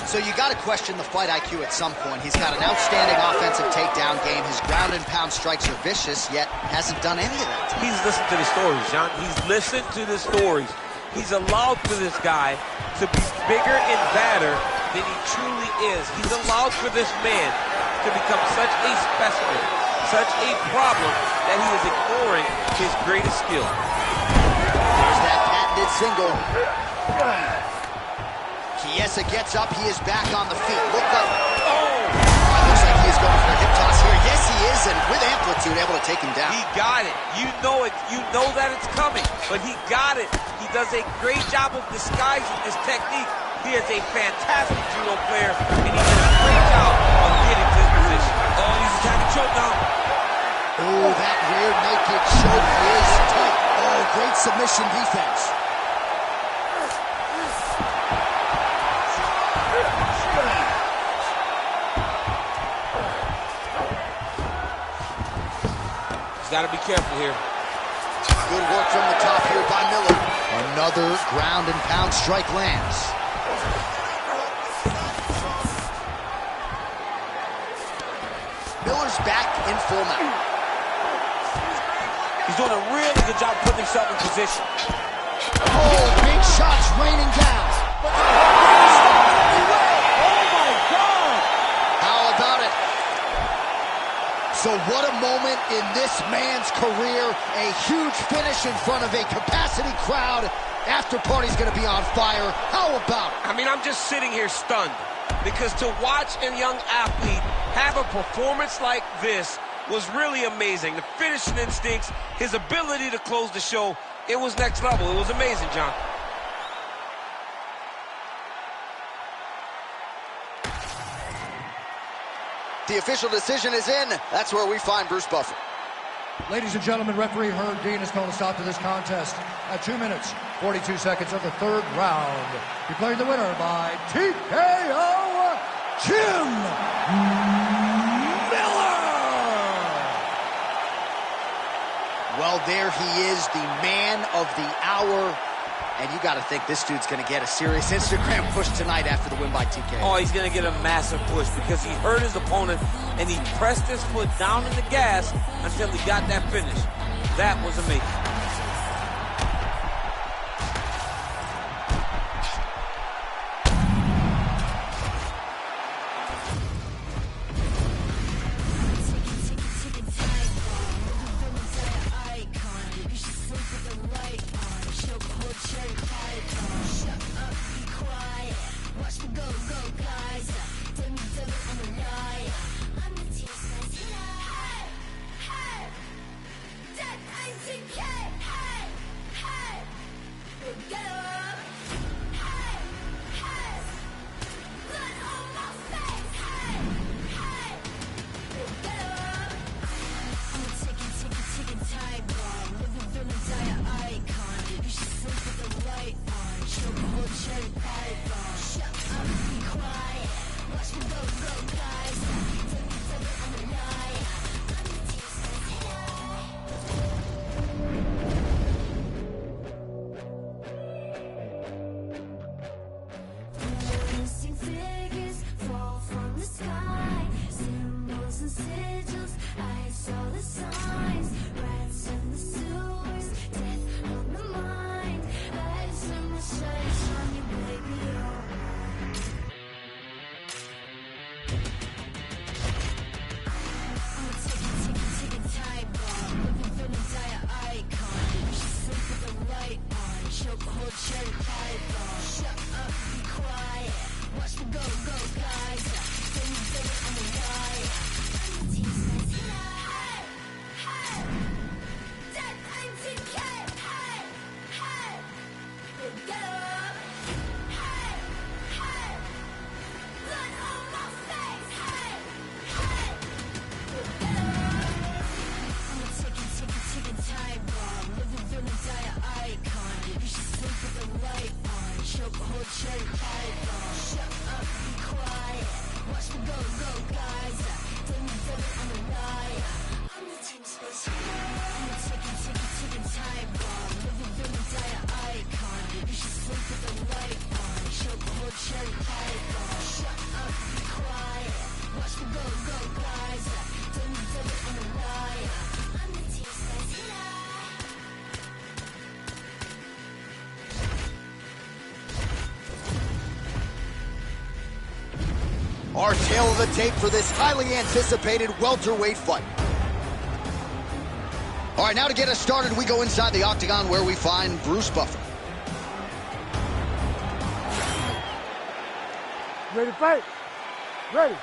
So you got to question the fight IQ at some point. He's got an outstanding offensive takedown game. His ground and pound strikes are vicious, yet hasn't done any of that. He's listened to the stories, John. He's listened to the stories. He's allowed for this guy to be bigger and badder than he truly is. He's allowed for this man to become such a specimen, such a problem, that he is ignoring his greatest skill. There's that patented single. Chiesa gets up. He is back on the feet. Look up. Oh! Looks like he is going for a hip toss here. Yes, he is, and with amplitude, able to take him down. He got it. You know it. You know that it's coming, but he got it. He does a great job of disguising his technique. He is a fantastic judo player, and he does a great job of getting to his position. Oh, he's attacking choke now. Oh, that rear naked choke is tight. Oh, great submission defense. He's got to be careful here. Good work from the top here by Miller. Another ground and pound strike lands. Miller's back in full mount. He's doing a really good job putting himself in position. Oh, big shots raining down. So what a moment in this man's career. A huge finish in front of a capacity crowd. After party's going to be on fire. How about it? I mean, I'm just sitting here stunned because to watch a young athlete have a performance like this was really amazing. The finishing instincts, his ability to close the show, it was next level. It was amazing, John. The official decision is in. That's where we find Bruce Buffer. Ladies and gentlemen, referee Herb Dean has called a stop to this contest at 2 minutes, 42 seconds of the third round. Declaring the winner by TKO, Jim Miller! Well, there he is, the man of the hour. And you got to think this dude's going to get a serious Instagram push tonight after the win by TKO. Oh, he's going to get a massive push because he hurt his opponent and he pressed his foot down in the gas until he got that finish. That was amazing. Our tail of the tape for this highly anticipated welterweight fight. All right, now to get us started, we go inside the octagon where we find Bruce Buffer. Ready to fight? Ready.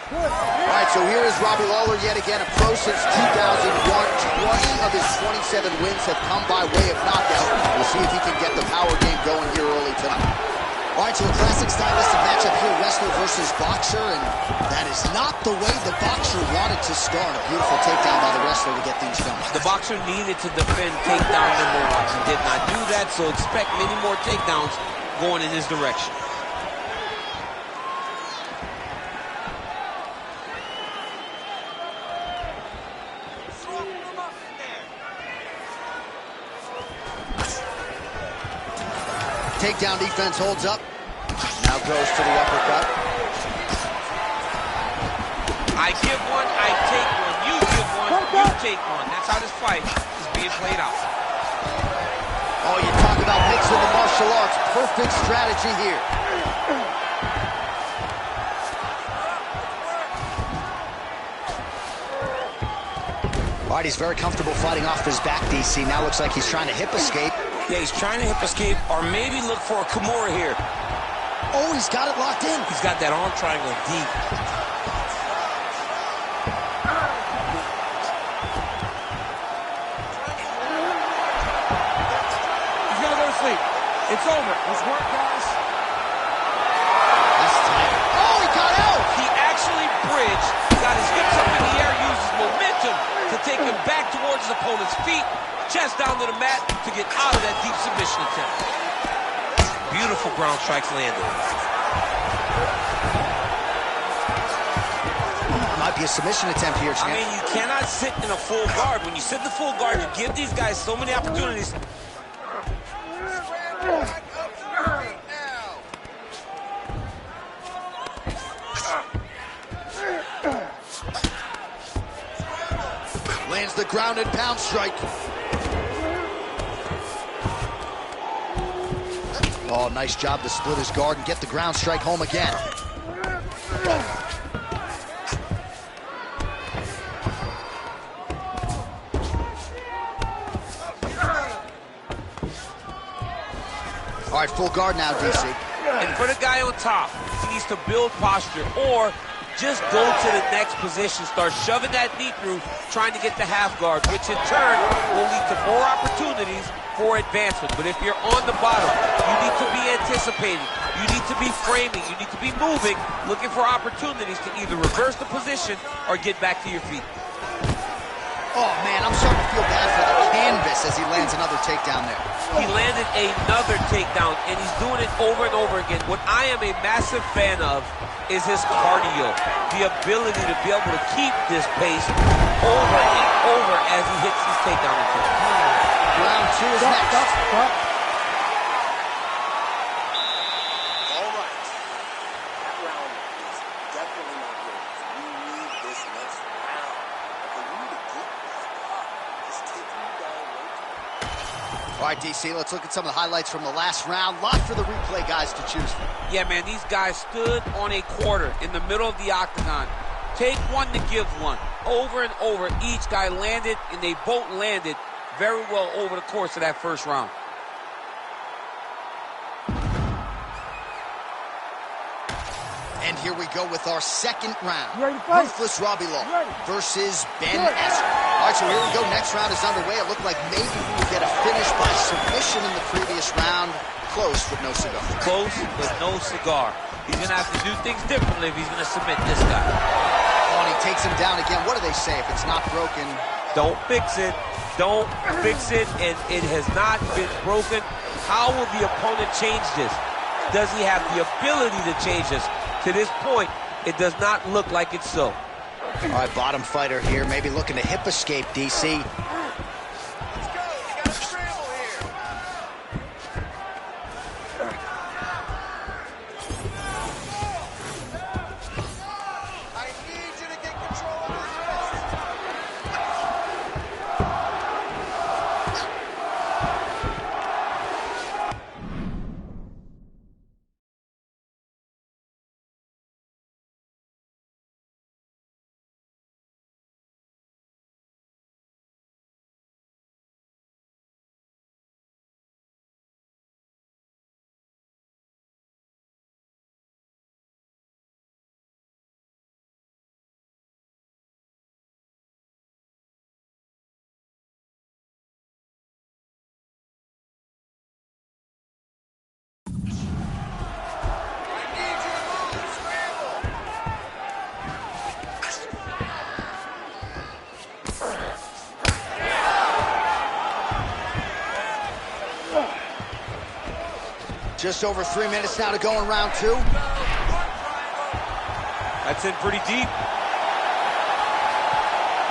Good. All right, so here is Robbie Lawler yet again, a pro since 2001. 20 of his 27 wins have come by way of knockout. We'll see if he can get the power game going here early tonight. All right, so a classic stylistic matchup here, wrestler versus boxer, and that is not the way the boxer wanted to start. A beautiful takedown by the wrestler to get things going. The boxer needed to defend takedown number 1. He did not do that, so expect many more takedowns going in his direction. Takedown defense holds up. Now goes to the uppercut. I give one, I take one. You give one, you take one. That's how this fight is being played out. Oh, you talk about mixing the martial arts. Perfect strategy here. All right, he's very comfortable fighting off his back, DC. Now looks like he's trying to hip escape. Yeah, he's trying to hip escape or maybe look for a Kimura here. Oh, he's got it locked in. He's got that arm triangle deep. He's gonna go to sleep. It's over. Let's work, guys. That's tight. Oh, he got out. He actually bridged, got his hips up in the air, uses momentum to take him back towards his opponent's feet. Chest down to the mat to get out of that deep submission attempt. Beautiful ground strikes landed. Might be a submission attempt here, champ. I mean, you cannot sit in a full guard. When you sit in the full guard, you give these guys so many opportunities. lands the ground and pound strike. Oh, nice job to split his guard and get the ground strike home again. All right, full guard now, DC. And for the guy on top, he needs to build posture or just go to the next position, start shoving that knee through, trying to get the half guard, which in turn will lead to more opportunities for advancement. But if you're on the bottom, you need to be anticipating, you need to be framing, you need to be moving, looking for opportunities to either reverse the position or get back to your feet. Oh, man, I'm starting to feel bad for the canvas as he lands another takedown there. He landed another takedown, and he's doing it over and over again. What I am a massive fan of is his cardio, the ability to be able to keep this pace over and over as he hits these takedown attempts. Round 2 is next. All right. That round is definitely not good. We need this next round. Okay, we need to get back up. It's taking you down way too much. All right, DC, let's look at some of the highlights from the last round. Lot for the replay guys to choose from. Yeah, man, these guys stood on a quarter in the middle of the octagon. Take one to give one. Over and over, each guy landed, and they both landed very well over the course of that first round. And here we go with our second round. Ruthless Robbie Lawler versus Ben Askren. All right, so here we go. Next round is underway. It looked like maybe we would get a finish by submission in the previous round. Close, but no cigar. Close, but no cigar. He's going to have to do things differently if he's going to submit this guy. Oh, and he takes him down again. What do they say? If it's not broken, don't fix it. Don't fix it, and it has not been broken. How will the opponent change this? Does he have the ability to change this? To this point, it does not look like it's so. All right, bottom fighter here, maybe looking to hip escape, DC. Let's go. You got a scramble here. I need you to get control of his wrist. Just over 3 minutes now to go in round 2. That's in pretty deep.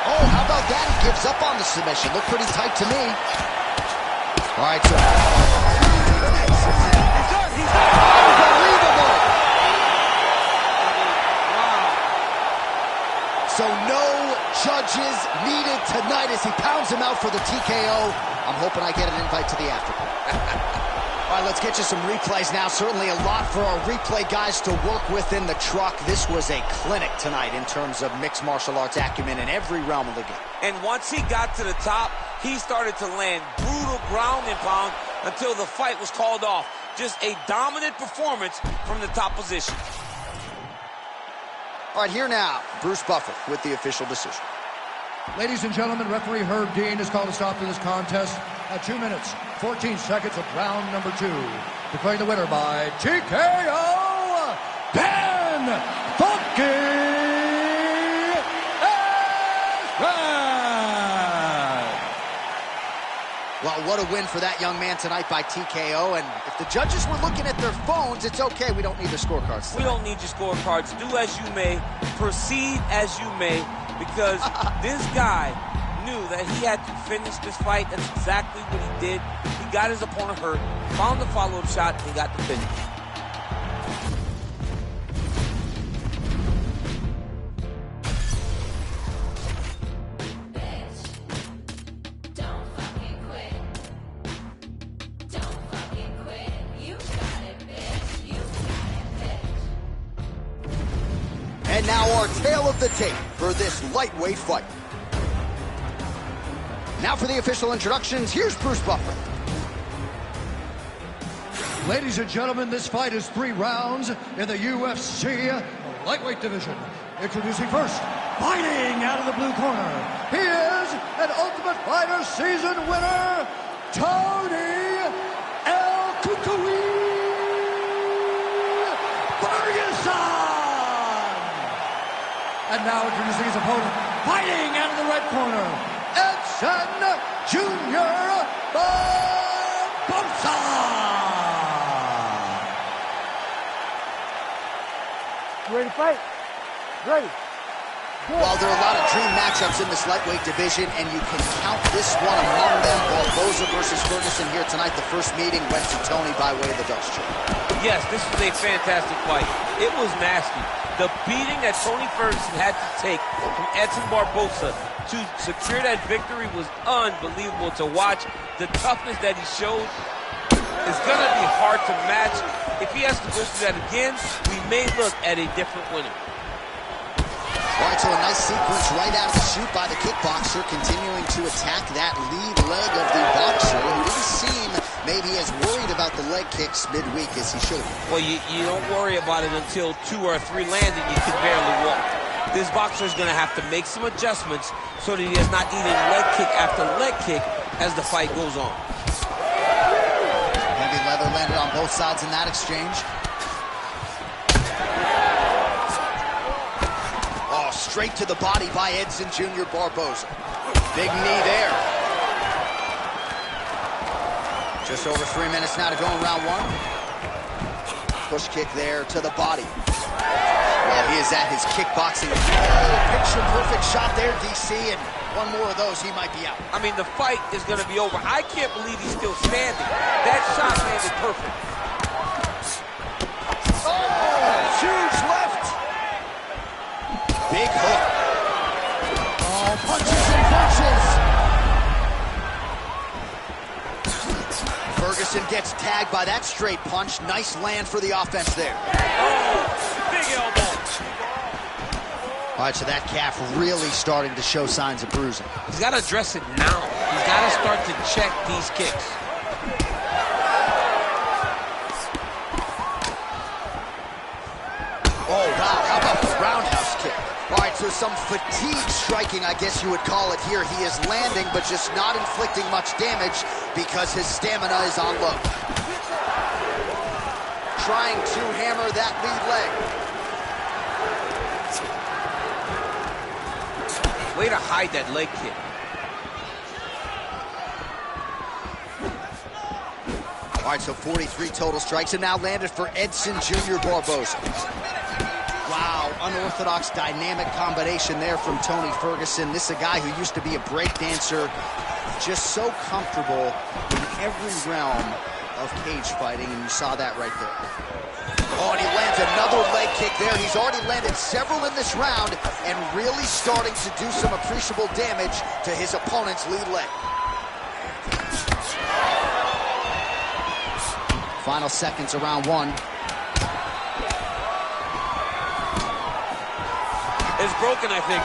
Oh, how about that? He gives up on the submission. Looked pretty tight to me. All right, so... Unbelievable! So no judges needed tonight as he pounds him out for the TKO. I'm hoping I get an invite to the after party. All right, let's get you some replays now. Certainly a lot for our replay guys to work with in the truck. This was a clinic tonight in terms of mixed martial arts acumen in every realm of the game. And once he got to the top, he started to land brutal ground and pound until the fight was called off. Just a dominant performance from the top position. All right, here now, Bruce Buffer with the official decision. Ladies and gentlemen, referee Herb Dean has called a stop to this contest at 2 minutes, 14 seconds of round number 2. Declaring the winner by TKO, Ben Funky Askren. Well, what a win for that young man tonight by TKO. And if the judges were looking at their phones, it's okay. We don't need the scorecards tonight. We don't need your scorecards. Do as you may, proceed as you may, because this guy knew that he had to finish this fight. That's exactly what he did. He got his opponent hurt, found the follow-up shot, and got the finish. And now our tale of the tape for this lightweight fight. Now for the official introductions, here's Bruce Buffer. Ladies and gentlemen, this fight is 3 rounds in the UFC lightweight division. Introducing first, fighting out of the blue corner, he is an Ultimate Fighter season winner, Tony El Cucuy Ferguson! And now introducing his opponent, fighting out of the red corner, Edson Junior Barboza! Ready to fight? Ready. While there are a lot of dream matchups in this lightweight division, and you can count this one among them, Barboza versus Ferguson here tonight. The first meeting went to Tony by way of the dust chair. Yes, this was a fantastic fight. It was nasty. The beating that Tony Ferguson had to take from Edson Barboza to secure that victory was unbelievable to watch. The toughness that he showed is going to be hard to match. If he has to go through that again, we may look at a different winner. All right, so a nice sequence right out of the chute by the kickboxer, continuing to attack that lead leg of the boxer, who didn't seem maybe as worried about the leg kicks midweek as he should have. Well, you don't worry about it until 2 or 3 land and you can barely walk. This boxer is going to have to make some adjustments so that he is not eating leg kick after leg kick as the fight goes on. Heavy leather landed on both sides in that exchange. Oh, straight to the body by Edson Junior Barboza. Big knee there. Just over 3 minutes now to go in round 1. Push kick there to the body. Well, he is at his kickboxing. Oh, picture-perfect shot there, DC, and one more of those, he might be out. I mean, the fight is going to be over. I can't believe he's still standing. That shot landed perfect. Oh, huge left. Big hook. Oh, punches and punches. Ferguson gets tagged by that straight punch. Nice land for the offense there. Oh, big elbow. All right, so that calf really starting to show signs of bruising. He's got to address it now. He's got to start to check these kicks. Oh, wow, how about the roundhouse kick? All right, so some fatigue striking, I guess you would call it here. He is landing, but just not inflicting much damage because his stamina is on low. Trying to hammer that lead leg. Way to hide that leg kick. All right, so 43 total strikes, and now landed for Edson Junior Barboza. Wow, unorthodox dynamic combination there from Tony Ferguson. This is a guy who used to be a breakdancer, just so comfortable in every realm of cage fighting, and you saw that right there. Oh, and he lands another leg kick there. He's already landed several in this round and really starting to do some appreciable damage to his opponent's lead leg. Final seconds of round 1. It's broken, I think.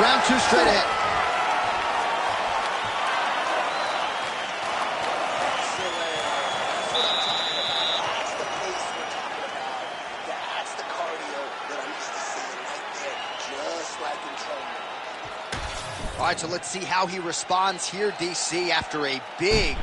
Round 2 straight ahead. All right, so let's see how he responds here, DC, after a big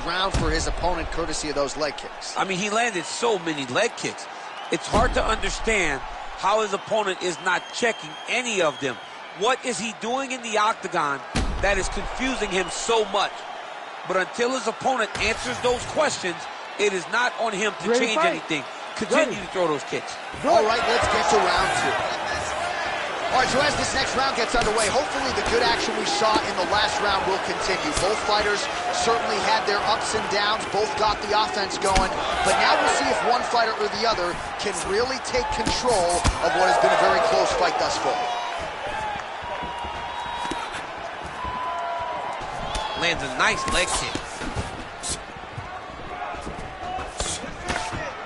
round for his opponent, courtesy of those leg kicks. I mean, he landed so many leg kicks. It's hard to understand how his opponent is not checking any of them. What is he doing in the octagon that is confusing him so much? But until his opponent answers those questions, it is not on him to change anything. Continue to throw those kicks. All right, let's get to round 2. All right, so as this next round gets underway, hopefully the good action we saw in the last round will continue. Both fighters certainly had their ups and downs, both got the offense going, but now we'll see if one fighter or the other can really take control of what has been a very close fight thus far. Lands a nice leg kick.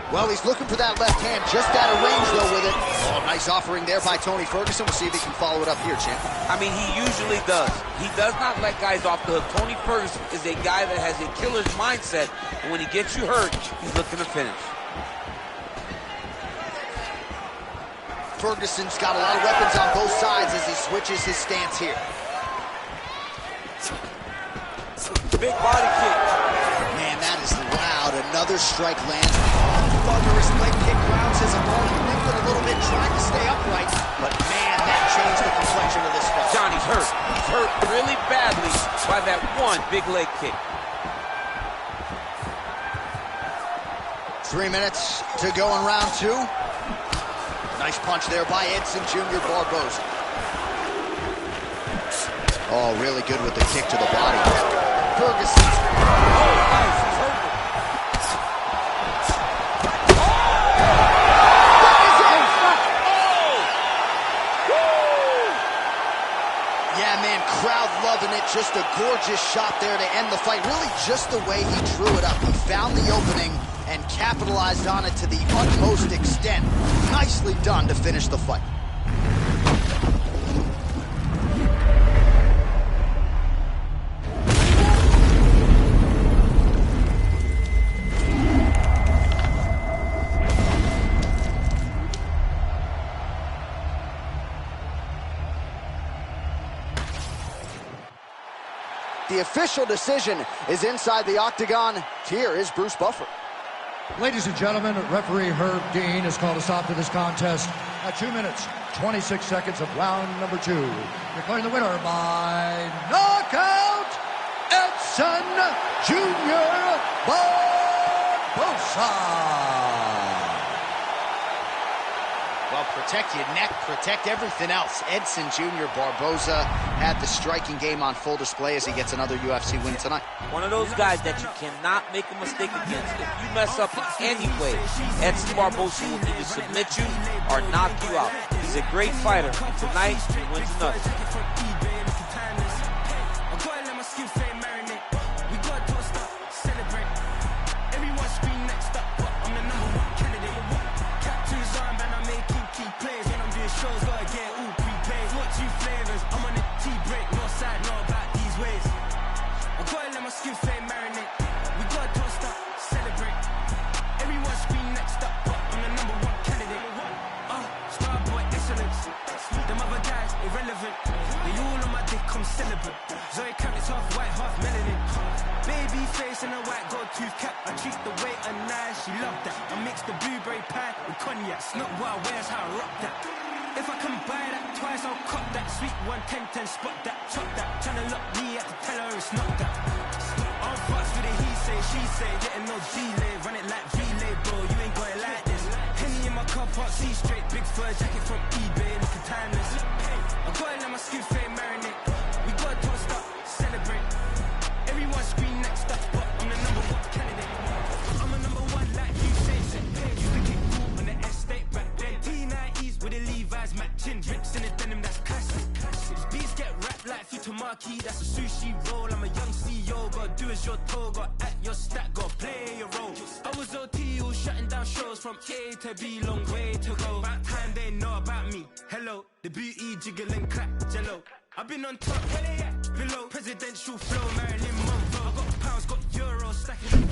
Well, he's looking for that left hand, just out of range, though, with it. Oh, nice offering there by Tony Ferguson. We'll see if he can follow it up here, champ. I mean, he usually does. He does not let guys off the hook. Tony Ferguson is a guy that has a killer's mindset, and when he gets you hurt, he's looking to finish. Ferguson's got a lot of weapons on both sides as he switches his stance here. Big body kick. Man, that is loud. Another strike lands. Thunderous leg kick grounds his opponent. Limping a little bit, trying to stay upright. But man, that changed the complexion of this fight. Johnny's hurt. He's hurt really badly by that one big leg kick. 3 minutes to go in round 2. Nice punch there by Edson Jr. Barboza. Oh, really good with the kick to the body. Ferguson. Oh, nice. He's hurt. Yeah, man, crowd loving it. Just a gorgeous shot there to end the fight. Really just the way he drew it up. He found the opening and capitalized on it to the utmost extent. Nicely done to finish the fight. The official decision is inside the octagon. Here is Bruce Buffer. Ladies and gentlemen, referee Herb Dean has called a stop to this contest at 2 minutes, 26 seconds of round number 2. Declaring the winner by knockout, Edson Jr. Barboza. Well, protect your neck, protect everything else. Edson Jr. Barboza had the striking game on full display as he gets another UFC win tonight. One of those guys that you cannot make a mistake against. If you mess up in any way, Edson Barboza will either submit you or knock you out. He's a great fighter. Tonight, he wins another. Zoe Camp is half white, half melanin. Baby face and a white gold tooth cap. I treat the waiter nice, she love that. I mix the blueberry pie with cognac. It's not what I wear, it's how I rock that. If I can buy that twice, I'll cop that. Sweet 110, spot that, chop that. Tryna lock me, I have to tell her it's not that. I'm fucks with it, he say, she say. Getting no delay, run it like relay, bro. You ain't got it like this. Henny in my car park, see straight. Big fur jacket from eBay, looking timeless. I got it like my skin fade marinate. We got to stop, celebrate. Everyone scream next up, but I'm the #1 candidate. I'm a #1 like you say. Used to get cool on the estate back then. T90s with the Levi's matching. Rips in the denim, that's classic. These beats get wrapped like Futamaki. That's a sushi roll. I'm a young CEO. Gotta do as you're told. Gotta act your stat. Gotta play your role. I was OT, all shutting down shows from A to B. Long way to go. About time they know about me. Hello, the booty jiggle and clap jello. I've been on top, where they at? Below, presidential flow, Marilyn Monroe. I got pounds, got euros, stacking.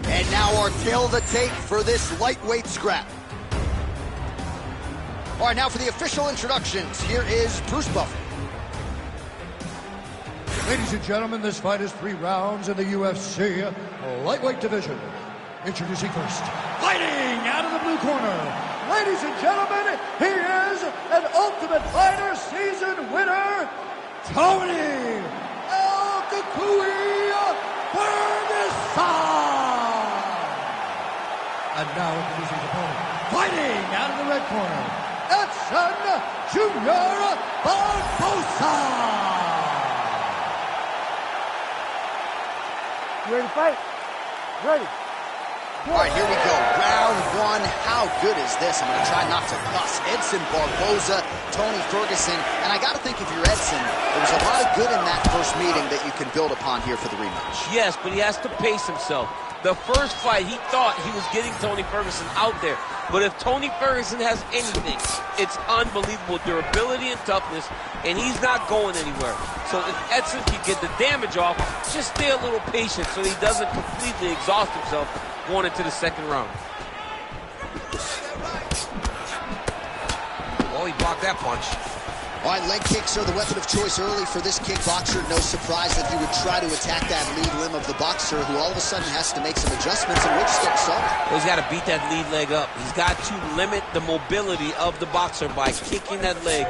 And now our tail of the tape for this lightweight scrap. All right, now for the official introductions, here is Bruce Buffer. Ladies and gentlemen, this fight is 3 rounds in the UFC lightweight division. Introducing first, fighting out of the blue corner. Ladies and gentlemen, he is an Ultimate Fighter season winner, Tony El Cucuy Ferguson. And now introducing his opponent, fighting out of the red corner, Edson Jr. Barboza. You ready to fight? Ready. All right, here we go. Round 1. How good is this? I'm going to try not to cuss. Edson Barboza, Tony Ferguson, and I got to think if you're Edson, there was a lot of good in that first meeting that you can build upon here for the rematch. Yes, but he has to pace himself. The first fight, he thought he was getting Tony Ferguson out there. But if Tony Ferguson has anything, it's unbelievable durability and toughness, and he's not going anywhere. So if Edson can get the damage off, just stay a little patient so he doesn't completely exhaust himself going into the second round. Oh, he blocked that punch. All right, leg kicks are the weapon of choice early for this kickboxer. No surprise that he would try to attack that lead limb of the boxer, who all of a sudden has to make some adjustments, and we're just getting started. Well, he's got to beat that lead leg up. He's got to limit the mobility of the boxer by kicking that leg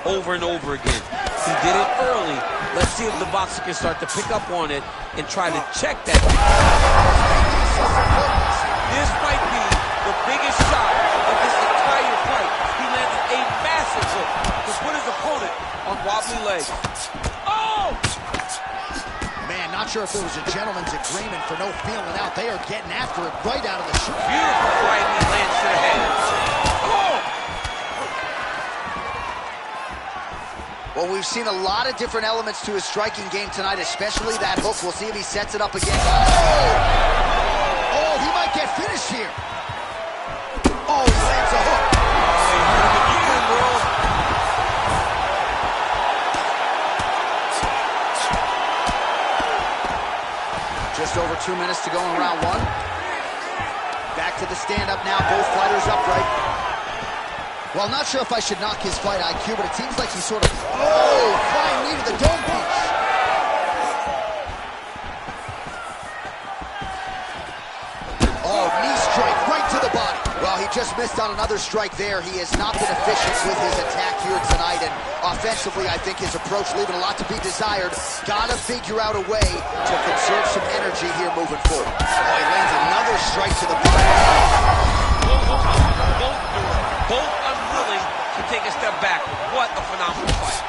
over and over again. He did it early. Let's see if the boxer can start to pick up on it and try to check that. This might be the biggest shot of this entire fight. He landed a massive hook to put his opponent on wobbly legs. Oh! Man, not sure if there was a gentleman's agreement for no feeling out. They are getting after it right out of the chute. Beautiful right knee lands to the head. Oh! Well, we've seen a lot of different elements to his striking game tonight, especially that hook. We'll see if he sets it up again. Oh! Oh, he might get finished here. Oh, he lands a hook. Just over 2 minutes to go in round one. Back to the stand-up now, both fighters upright. Well, not sure if I should knock his fight IQ, but it seems like he's sort of... Oh, flying knee to the dome piece. Oh, knee strike right to the body. Well, he just missed on another strike there. He has not been efficient with his attack here tonight, and offensively, I think his approach leaving a lot to be desired. Gotta figure out a way to conserve some energy here moving forward. Oh, he lands another strike to the body. Both unwilling to take a step back. What a phenomenal fight.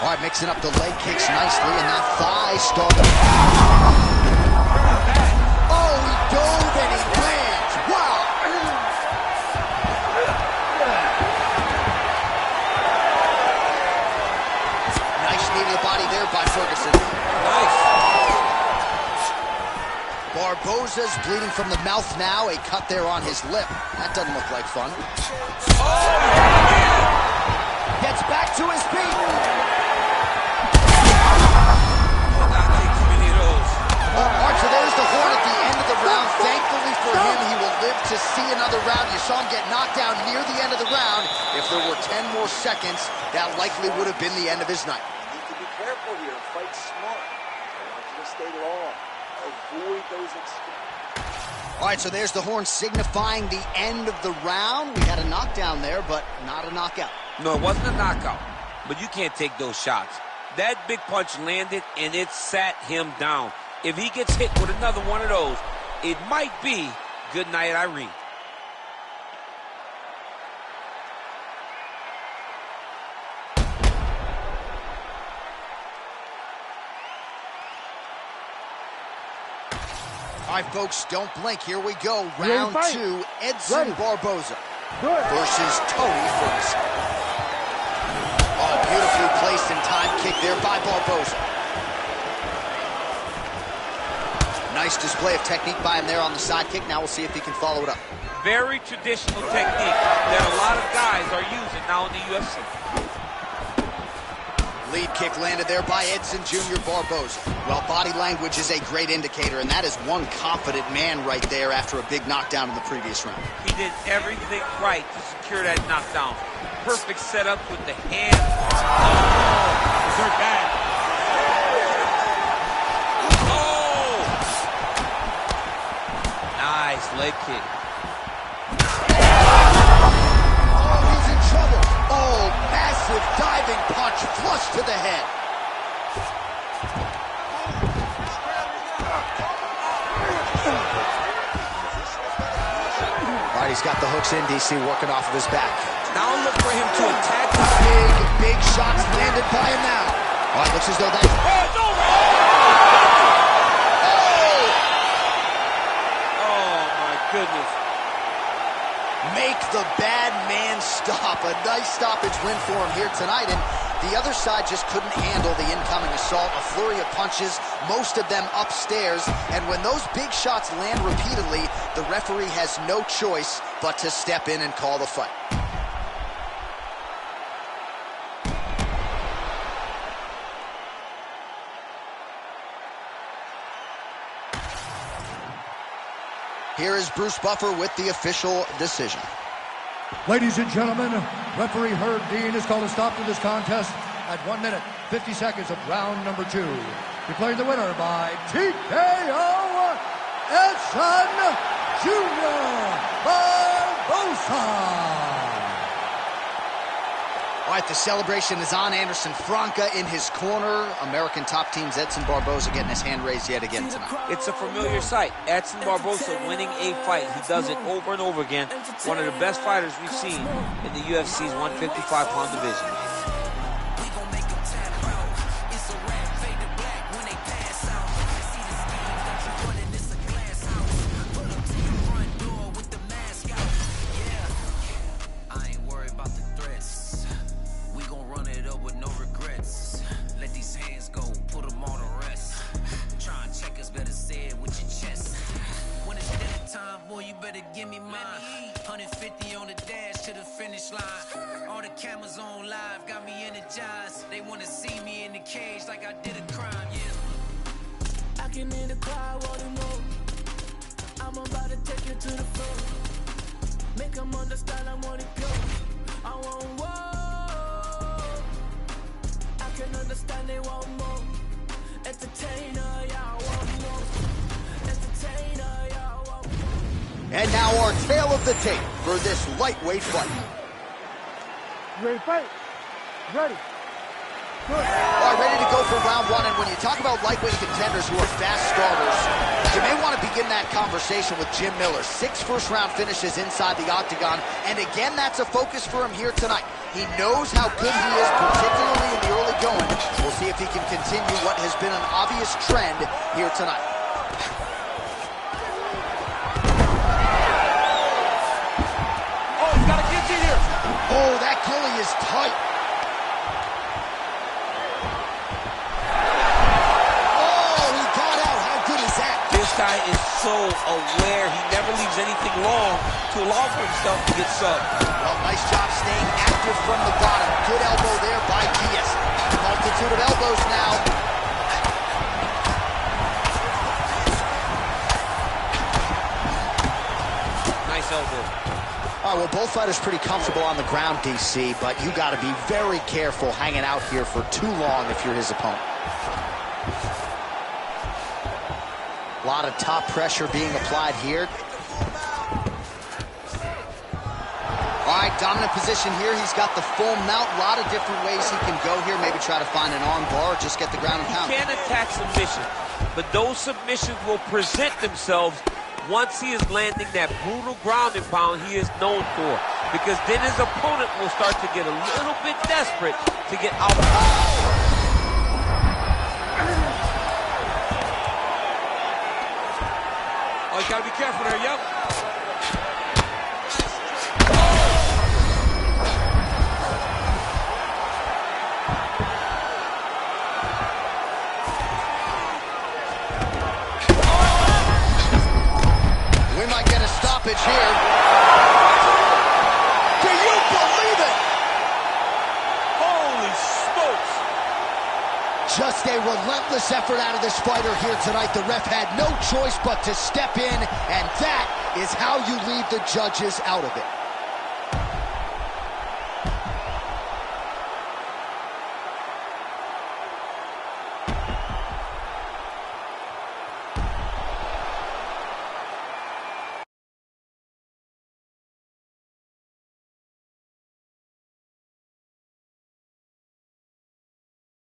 All right, mixing up the leg kicks nicely, and that thigh started. Oh, he dove and he lands. Wow. Nice knee to the body there by Ferguson. Nice. Barboza's bleeding from the mouth now. A cut there on his lip. That doesn't look like fun. Oh! Gets back to his feet. So there's the horn at the end of the round. Thankfully for him, he will live to see another round. You saw him get knocked down near the end of the round. If there were 10 more seconds, that likely would have been the end of his night. You need to be careful here. Fight smart. I want you to stay long. Avoid those extremes. All right, so there's the horn signifying the end of the round. We had a knockdown there, but not a knockout. No, it wasn't a knockout, but you can't take those shots. That big punch landed, and it sat him down. If he gets hit with another one of those, it might be good night, Irene. All right, folks, don't blink. Here we go. Round two, Edson Barboza versus Tony Ferguson. Oh, beautifully placed and time kick there by Barboza. Nice display of technique by him there on the side kick. Now we'll see if he can follow it up. Very traditional technique that a lot of guys are using now in the UFC. Lead kick landed there by Edson Jr. Barboza. Well, body language is a great indicator, and that is one confident man right there after a big knockdown in the previous round. He did everything right to secure that knockdown. Perfect setup with the hand. Oh, third bad. Nice leg kick. Oh, he's in trouble. Oh, massive diving punch flush to the head. All right, he's got the hooks in, DC, working off of his back. Now look for him to attack. Big shots landed by him now. All right, looks as though that's... Oh, it's over! goodness. Make the bad man stop. A nice stoppage win for him here tonight, and the other side just couldn't handle the incoming assault. A flurry of punches, most of them upstairs, and when those big shots land repeatedly, the referee has no choice but to step in and call the fight. Here is Bruce Buffer with the official decision. Ladies and gentlemen, referee Herb Dean has called a stop to this contest at 1 minute, 50 seconds of round number 2. Declaring the winner by TKO, Edson Jr. Barbosa. All right, the celebration is on. Anderson Franca in his corner. American top team's Edson Barbosa getting his hand raised yet again tonight. It's a familiar sight. Edson Barbosa winning a fight. He does it over and over again. One of the best fighters we've seen in the UFC's 155-pound division. Boy, you better give me mine. 150 on the dash to the finish line. All the cameras on live got me energized. They wanna see me in the cage like I did a crime, yeah. I can hear the crowd wanting more. I'm about to take you to the floor. Make them understand I want it pure. I want more. I can understand they want more. Entertainer, y'all want more. Entertainer, y'all want more. And now our tale of the tape for this lightweight fight. You ready to fight? Ready. Good. All right, ready to go for round 1. And when you talk about lightweight contenders who are fast starters, you may want to begin that conversation with Jim Miller. 6 first-round finishes inside the octagon. And again, that's a focus for him here tonight. He knows how good he is, particularly in the early going. We'll see if he can continue what has been an obvious trend here tonight. Oh, he's got a guillotine here. Oh, that gully is tight. This guy is so aware. He never leaves anything long to allow for himself to get subbed. Well, nice job staying active from the bottom. Good elbow there by Diaz. Multitude of elbows now. Nice elbow. All right, well, both fighters pretty comfortable on the ground, DC, but you got to be very careful hanging out here for too long if you're his opponent. A lot of top pressure being applied here. All right, dominant position here. He's got the full mount. A lot of different ways he can go here. Maybe try to find an arm bar or just get the ground and pound. He can attack submission, but those submissions will present themselves once he is landing that brutal ground and pound he is known for. Because then his opponent will start to get a little bit desperate to get out. Oh, you gotta be careful there, yep. We might get a stoppage here. Do you believe it? Holy smokes. Just a relentless effort out of this fighter here tonight. The ref had no choice but to step in, and that is how you leave the judges out of it.